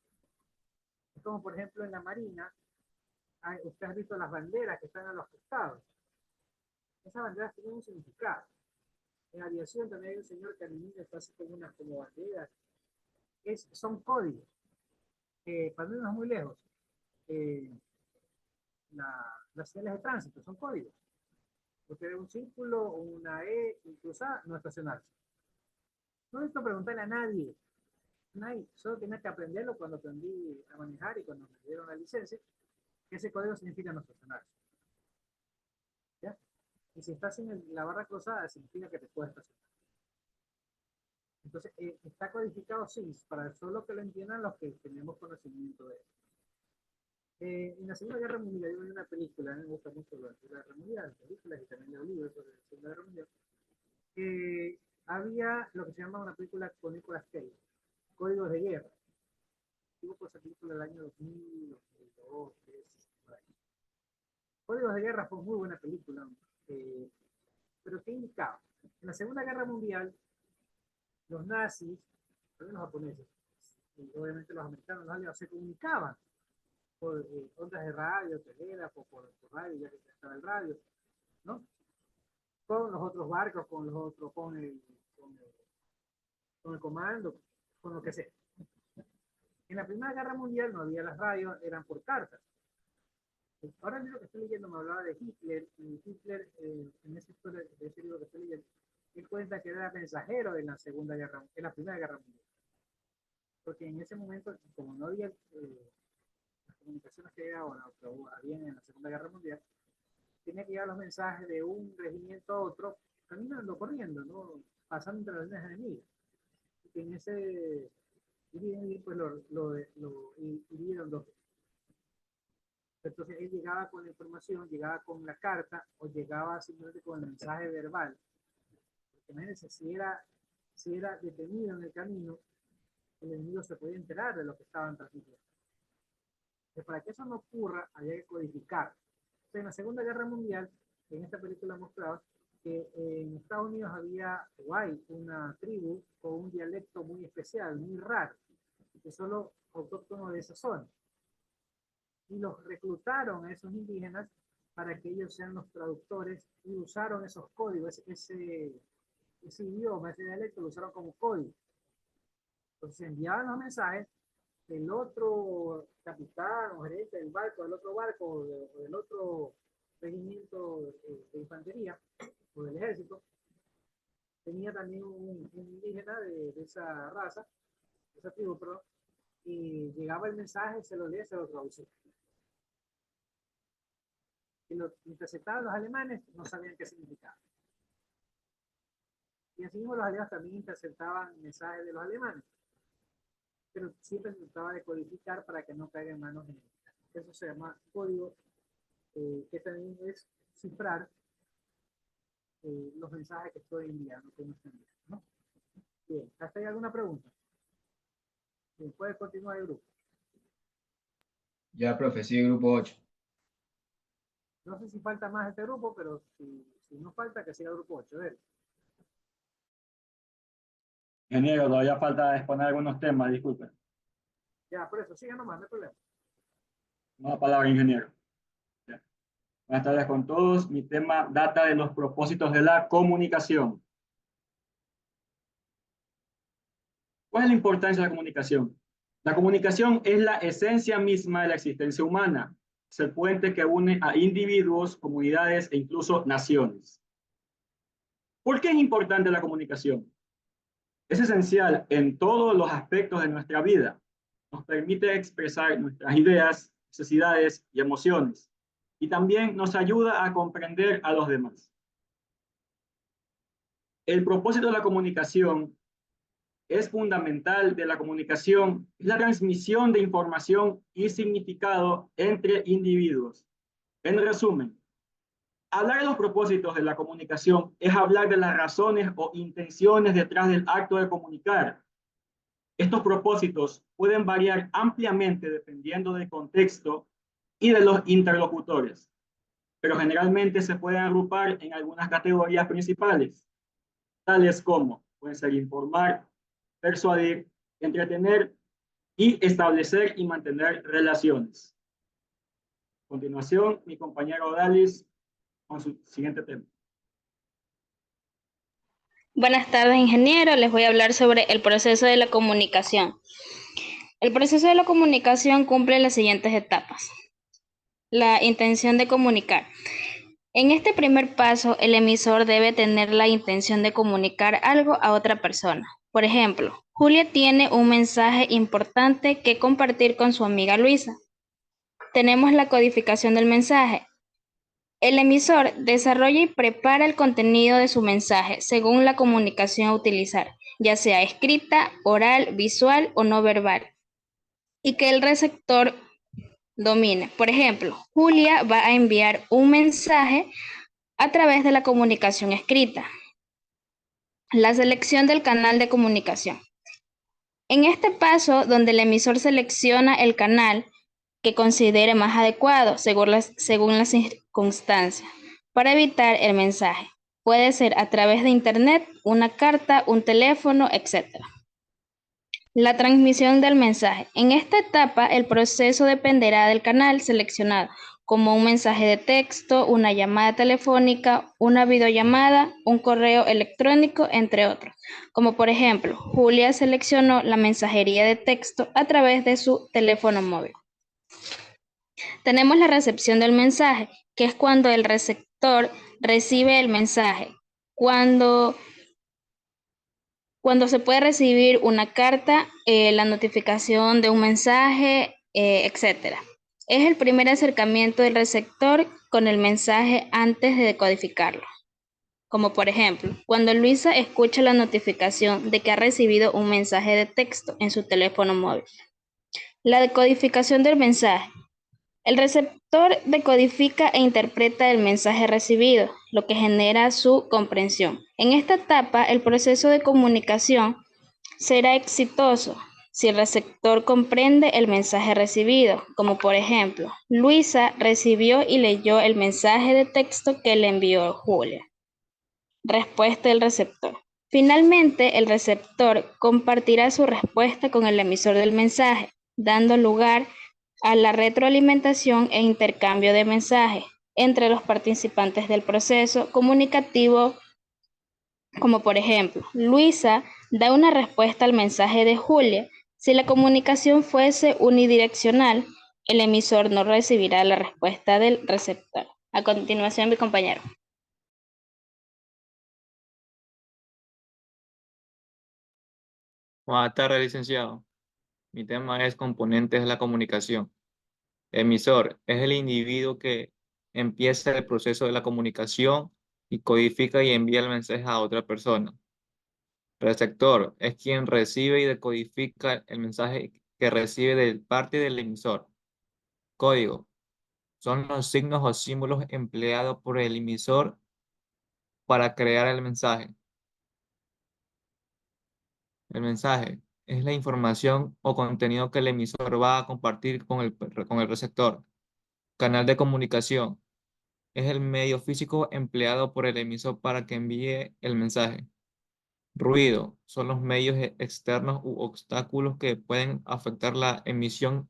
Es como por ejemplo en la Marina, usted ha visto las banderas que están a los costados. Esas banderas tienen un significado. En aviación también hay un señor que aluminio está así como unas como banderas. Son códigos. Para no irnos muy lejos, las señales de tránsito son códigos. Usted ve un círculo, una E, cruzada, no estacionarse. No necesito preguntarle a nadie. Solo tenía que aprenderlo cuando aprendí a manejar y cuando me dieron la licencia, que ese código significa no estacionarse. ¿Ya? Y si estás en la barra cruzada, significa que te puedes estacionar. Entonces, está codificado, sí, para solo que lo entiendan los que tenemos conocimiento de eso. En la Segunda Guerra Mundial, yo vi una película, a mí me gusta mucho la Guerra Mundial, películas y también leo libros sobre la Segunda Guerra Mundial. Había lo que se llama una película con Nicolas Cage, Códigos de Guerra. Tuvo por esa película el año 2000, 2002, 2003, por ahí. Códigos de Guerra fue muy buena película, pero ¿qué indicaba? En la Segunda Guerra Mundial, los nazis, también los japoneses, y obviamente los americanos, los aliados, se comunicaban por ondas de radio, telégrafo, por radio, ya que estaba el radio, ¿no? Con los otros barcos, con el comando, con lo que sea. En la Primera Guerra Mundial no había las radios, eran por cartas. Ahora el libro que estoy leyendo me hablaba de Hitler, y Hitler, en ese libro que estoy leyendo, él cuenta que era mensajero en la Primera Guerra Mundial. Porque en ese momento, como no había las comunicaciones que hay ahora, habían en la Segunda Guerra Mundial, tenía que llevar los mensajes de un regimiento a otro, caminando, corriendo, ¿no? Pasando entre las líneas enemigas. Y que en ese pues lo hirieron dos veces. Entonces él llegaba con la información, llegaba con la carta o llegaba simplemente con el mensaje verbal. Porque imagínense, si era detenido en el camino, el enemigo se podía enterar de lo que estaban transmitiendo. Entonces, para que eso no ocurra, había que codificar. Entonces, en la Segunda Guerra Mundial, en esta película mostraba que en Estados Unidos había o hay una tribu con un dialecto muy especial, muy raro, que solo autóctono de esa zona. Y los reclutaron a esos indígenas para que ellos sean los traductores y usaron esos códigos, ese idioma, ese dialecto, lo usaron como código. Entonces enviaban los mensajes, el otro capitán o gerente del barco, del otro barco o del otro regimiento de infantería o del ejército, tenía también un indígena de esa raza, de esa tribu, perdón, y llegaba el mensaje, se lo leía, se lo traducía. Y lo interceptaban los alemanes, no sabían qué significaba. Y así mismo los aliados también interceptaban mensajes de los alemanes, pero siempre se trataba de codificar para que no caiga en manos enemigas. Eso se llama código, que también es cifrar los mensajes que estoy enviando, que no estoy enviando, ¿no? Bien, ¿hasta ahí alguna pregunta? Bien, puede continuar el grupo. Ya, profe, sigue grupo 8. No sé si falta más este grupo, pero si no falta, que siga el grupo 8. A ver. Ingeniero, todavía falta exponer algunos temas, disculpe. Ya, por eso, siga nomás, no hay problema. Una palabra, ingeniero. Ya. Buenas tardes con todos. Mi tema data de los propósitos de la comunicación. ¿Cuál es la importancia de la comunicación? La comunicación es la esencia misma de la existencia humana. Es el puente que une a individuos, comunidades e incluso naciones. ¿Por qué es importante la comunicación? Es esencial en todos los aspectos de nuestra vida. Nos permite expresar nuestras ideas, necesidades y emociones. Y también nos ayuda a comprender a los demás. El propósito de la comunicación es fundamental de la comunicación, es la transmisión de información y significado entre individuos. En resumen, hablar de los propósitos de la comunicación es hablar de las razones o intenciones detrás del acto de comunicar. Estos propósitos pueden variar ampliamente dependiendo del contexto y de los interlocutores, pero generalmente se pueden agrupar en algunas categorías principales, tales como pueden ser informar, persuadir, entretener y establecer y mantener relaciones. A continuación, mi compañero Odalis con su siguiente tema. Buenas tardes, ingeniero. Les voy a hablar sobre el proceso de la comunicación. El proceso de la comunicación cumple las siguientes etapas. La intención de comunicar. En este primer paso, el emisor debe tener la intención de comunicar algo a otra persona. Por ejemplo, Julia tiene un mensaje importante que compartir con su amiga Luisa. Tenemos la codificación del mensaje. El emisor desarrolla y prepara el contenido de su mensaje según la comunicación a utilizar, ya sea escrita, oral, visual o no verbal, y que el receptor domine. Por ejemplo, Julia va a enviar un mensaje a través de la comunicación escrita. La selección del canal de comunicación. En este paso, donde el emisor selecciona el canal que considere más adecuado según las circunstancias para evitar el mensaje. Puede ser a través de internet, una carta, un teléfono, etc. La transmisión del mensaje. En esta etapa, el proceso dependerá del canal seleccionado, como un mensaje de texto, una llamada telefónica, una videollamada, un correo electrónico, entre otros. Como por ejemplo, Julia seleccionó la mensajería de texto a través de su teléfono móvil. Tenemos la recepción del mensaje, que es cuando el receptor recibe el mensaje. Cuando se puede recibir una carta, la notificación de un mensaje, etc. Es el primer acercamiento del receptor con el mensaje antes de decodificarlo. Como por ejemplo, cuando Luisa escucha la notificación de que ha recibido un mensaje de texto en su teléfono móvil. La decodificación del mensaje. El receptor decodifica e interpreta el mensaje recibido, lo que genera su comprensión. En esta etapa, el proceso de comunicación será exitoso si el receptor comprende el mensaje recibido, como por ejemplo, Luisa recibió y leyó el mensaje de texto que le envió Julia. Respuesta del receptor. Finalmente, el receptor compartirá su respuesta con el emisor del mensaje, dando lugar a la retroalimentación e intercambio de mensajes entre los participantes del proceso comunicativo, como por ejemplo, Luisa da una respuesta al mensaje de Julia. Si la comunicación fuese unidireccional, el emisor no recibirá la respuesta del receptor. A continuación, mi compañero. Buenas tardes, licenciado. Mi tema es componentes de la comunicación. Emisor es el individuo que empieza el proceso de la comunicación y codifica y envía el mensaje a otra persona. Receptor es quien recibe y decodifica el mensaje que recibe de parte del emisor. Código son los signos o símbolos empleados por el emisor para crear el mensaje. El mensaje es la información o contenido que el emisor va a compartir con el receptor. Canal de comunicación es el medio físico empleado por el emisor para que envíe el mensaje. Ruido son los medios externos u obstáculos que pueden afectar la emisión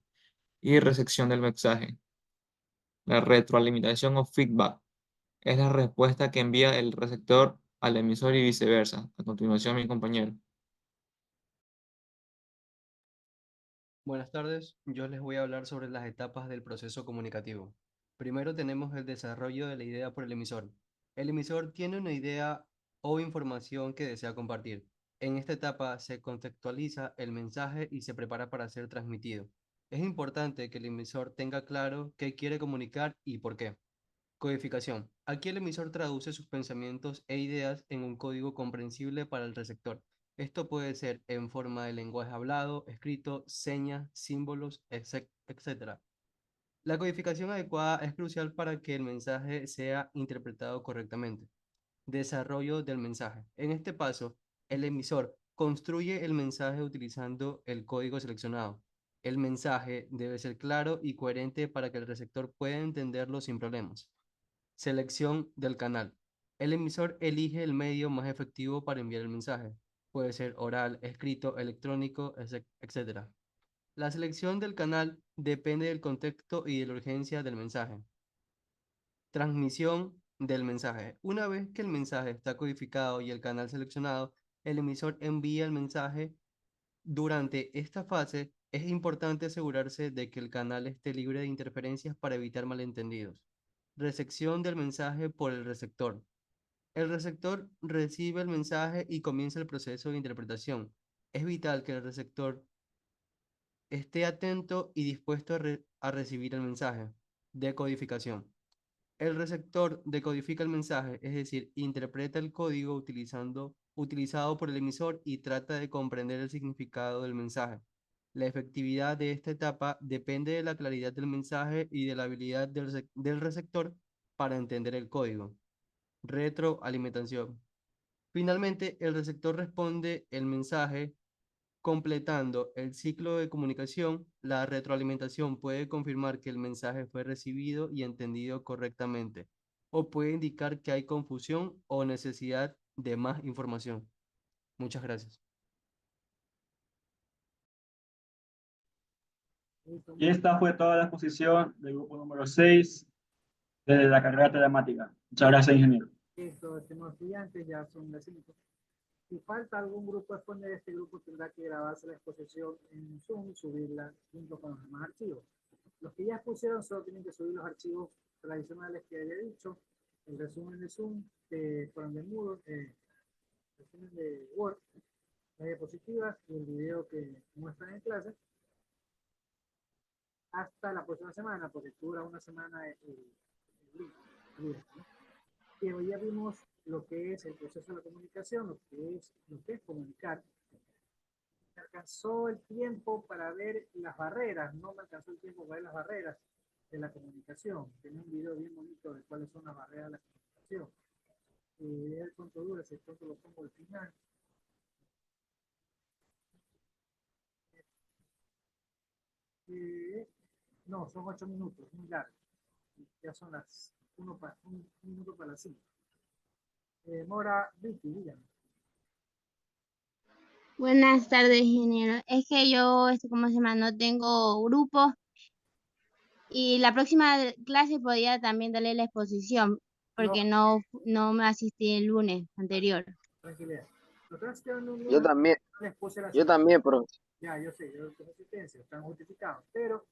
y recepción del mensaje. La retroalimentación o feedback es la respuesta que envía el receptor al emisor y viceversa. A continuación, mi compañero. Buenas tardes, yo les voy a hablar sobre las etapas del proceso comunicativo. Primero tenemos el desarrollo de la idea por el emisor. El emisor tiene una idea o información que desea compartir. En esta etapa se contextualiza el mensaje y se prepara para ser transmitido. Es importante que el emisor tenga claro qué quiere comunicar y por qué. Codificación. Aquí el emisor traduce sus pensamientos e ideas en un código comprensible para el receptor. Esto puede ser en forma de lenguaje hablado, escrito, señas, símbolos, etc. La codificación adecuada es crucial para que el mensaje sea interpretado correctamente. Desarrollo del mensaje. En este paso, el emisor construye el mensaje utilizando el código seleccionado. El mensaje debe ser claro y coherente para que el receptor pueda entenderlo sin problemas. Selección del canal. El emisor elige el medio más efectivo para enviar el mensaje. Puede ser oral, escrito, electrónico, etc. La selección del canal depende del contexto y de la urgencia del mensaje. Transmisión del mensaje. Una vez que el mensaje está codificado y el canal seleccionado, el emisor envía el mensaje. Durante esta fase, es importante asegurarse de que el canal esté libre de interferencias para evitar malentendidos. Recepción del mensaje por el receptor. El receptor recibe el mensaje y comienza el proceso de interpretación. Es vital que el receptor esté atento y dispuesto a recibir el mensaje. Decodificación. El receptor decodifica el mensaje, es decir, interpreta el código utilizado por el emisor y trata de comprender el significado del mensaje. La efectividad de esta etapa depende de la claridad del mensaje y de la habilidad del receptor para entender el código. Retroalimentación. Finalmente, el receptor responde el mensaje completando el ciclo de comunicación. La retroalimentación puede confirmar que el mensaje fue recibido y entendido correctamente, o puede indicar que hay confusión o necesidad de más información. Muchas gracias. Y esta fue toda la exposición del grupo número 6 de la carrera telemática. Muchas gracias, ingeniero. Listo, estimados estudiantes, ya son las 5. Si falta algún grupo a exponer, este grupo tendrá que grabarse la exposición en Zoom y subirla junto con los demás archivos. Los que ya expusieron solo tienen que subir los archivos tradicionales que había dicho, el resumen de Zoom, fueron de Moodle, resumen de Word, las diapositivas y el video que muestran en clase, hasta la próxima semana, porque dura una semana el libro, ¿no? Y hoy ya vimos lo que es el proceso de la comunicación, lo que es comunicar. Me alcanzó el tiempo para ver las barreras, no me alcanzó el tiempo para ver las barreras de la comunicación. Tenía un video bien bonito de cuáles son las barreras de la comunicación. El cuánto dura, si pronto lo pongo al final. No, son 8 minutos, muy largo. Ya son las 1 minuto para las 5. Mora, Vicky, dígame. Buenas tardes, ingeniero. Es que yo, ¿cómo se llama? No tengo grupo y la próxima clase podía también darle la exposición porque no me asistí el lunes anterior. Tranquilidad. Nosotros quedando un Yo lunes, también, les puse la yo también, profe. Ya, yo sé, yo tengo asistencia, están justificados, pero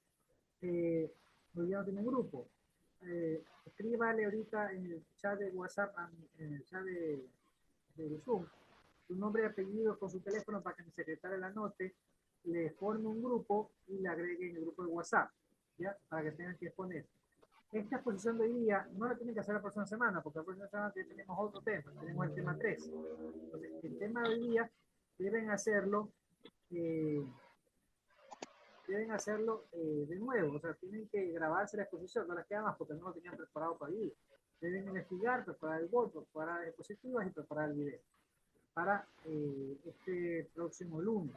hoy ya no tienen grupo. escríbale ahorita en el chat de WhatsApp, en el chat de Zoom, su nombre y apellido con su teléfono para que mi secretaria la anote, le forme un grupo y le agregue en el grupo de WhatsApp, ¿ya? Para que tengan que exponer. Esta exposición de hoy día no la tienen que hacer la próxima semana, porque la próxima semana ya tenemos otro tema, tenemos el tema 3. Entonces, el tema de hoy día deben hacerlo de nuevo, o sea, tienen que grabarse la exposición, no les queda más porque no lo tenían preparado para hoy. Deben investigar, preparar el Word, preparar diapositivas y preparar el video para este próximo lunes,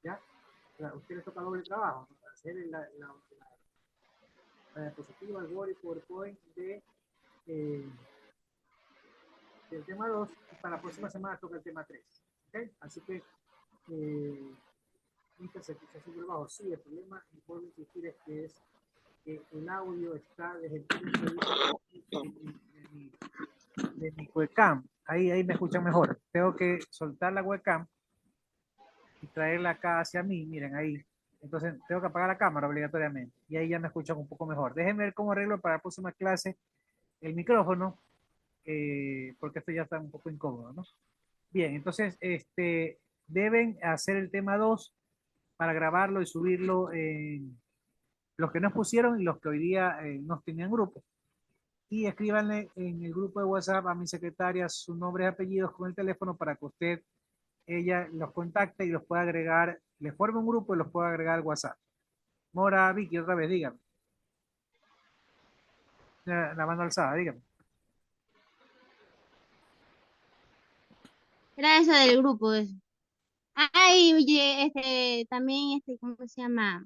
¿ya? O sea, a ustedes les toca doble trabajo, ¿no? Hacer la diapositiva, el Word y PowerPoint del tema 2, y para la próxima semana toca el tema 3, ¿ok? Así que se escucha súper bajo. Sí, el problema, y puedo insistir, es que el audio está desde el punto de mi webcam. Ahí me escuchan mejor. Tengo que soltar la webcam y traerla acá hacia mí. Miren, ahí. Entonces tengo que apagar la cámara obligatoriamente. Y ahí ya me escuchan un poco mejor. Déjenme ver cómo arreglo para la próxima clase el micrófono, porque esto ya está un poco incómodo, ¿no? Bien, entonces deben hacer el tema 2 para grabarlo y subirlo en los que nos pusieron y los que hoy día nos tenían grupo. Y escríbanle en el grupo de WhatsApp a mi secretaria sus nombres y apellidos con el teléfono para que ella los contacte y los pueda agregar, le forme un grupo y los pueda agregar al WhatsApp. Mora, Vicky, otra vez, dígame. La mano alzada, dígame. Era eso del grupo, eso. Ay, oye, también, ¿cómo se llama?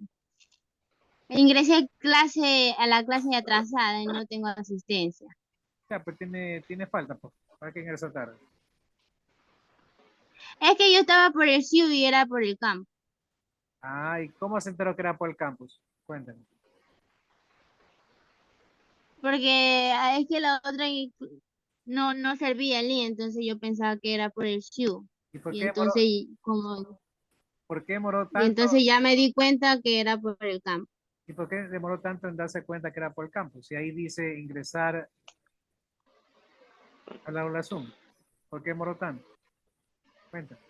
Ingresé a la clase atrasada y no tengo asistencia. Ya, pues tiene falta, pues, para que ingrese tarde. Es que yo estaba por el CIU y era por el campo. Ah, ¿y cómo se enteró que era por el campus? Cuéntame. Porque es que la otra no servía el link, entonces yo pensaba que era por el CIU. ¿Y por Y qué entonces, ¿por qué demoró y tanto? entonces ya me di cuenta que era por el campo. ¿Y por qué demoró tanto en darse cuenta que era por el campus? Si ahí dice ingresar al aula Zoom. ¿Por qué demoró tanto? Cuéntame.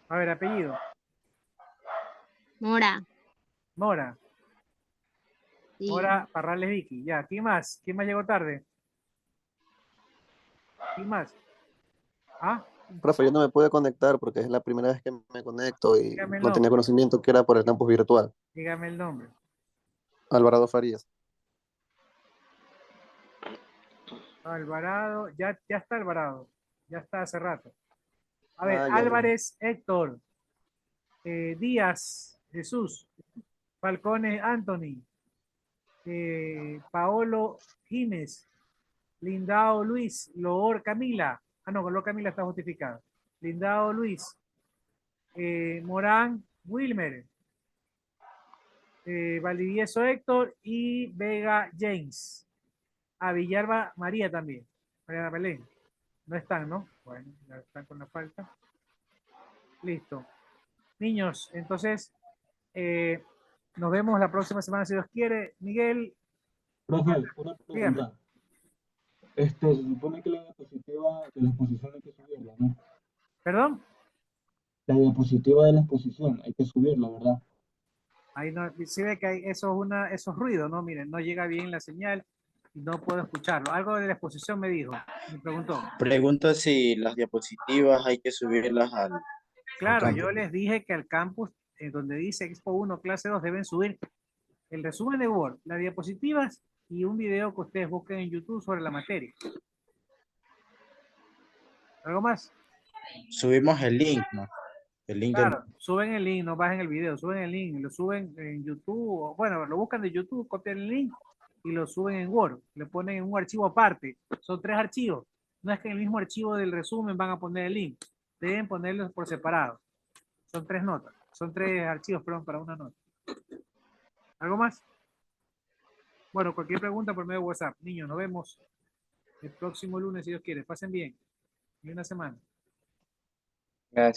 A ver, apellido. Mora. Mora. Sí. Mora Parrales Vicky. Ya, ¿quién más? ¿Quién más llegó tarde? ¿Quién más? ¿Ah? Profe, yo no me pude conectar porque es la primera vez que me conecto y Dígame el no tenía nombre. conocimiento que era por el campus virtual. Dígame el nombre. Alvarado Farías. Alvarado, ya está Alvarado. Ya está hace rato. A ver, Ah, ya, Álvarez Héctor. Díaz Jesús. Falcones Anthony. Paolo Gines. Lindao Luis. Loor Camila. Ah, no, Loor Camila está justificado. Lindao Luis. Morán Wilmer. Valdivieso Héctor y Vega James. A Villalba María también. Mariana Belén. No están, ¿no? Bueno, ya están con la falta. Listo. Niños, entonces nos vemos la próxima semana si Dios quiere. Miguel. Profe, una Dígame. pregunta. Se supone que la diapositiva de la exposición hay que subirla, ¿no? ¿Perdón? La diapositiva de la exposición hay que subirla, ¿verdad? Ahí no, si ve que hay eso es ruido, ¿no? Miren, no llega bien la señal y no puedo escucharlo. Algo de la exposición me dijo, me preguntó. Pregunto si las diapositivas hay que subirlas al Claro, campus. yo les dije que al campus, donde dice Expo 1, clase 2, deben subir el resumen de Word, las diapositivas y un video que ustedes busquen en YouTube sobre la materia. ¿Algo más? Subimos el link, ¿no? El link Claro, suben el link, no bajen el video, suben el link, lo suben en YouTube, o, bueno, lo buscan de YouTube, copian el link y lo suben en Word, le ponen en un archivo aparte, son 3 archivos, no es que en el mismo archivo del resumen van a poner el link, deben ponerlos por separado, son 3 notas, son 3 archivos, perdón, para una nota. ¿Algo más? Bueno, cualquier pregunta por medio de WhatsApp. Niños, nos vemos el próximo lunes si Dios quiere, pasen bien, y una semana. Gracias.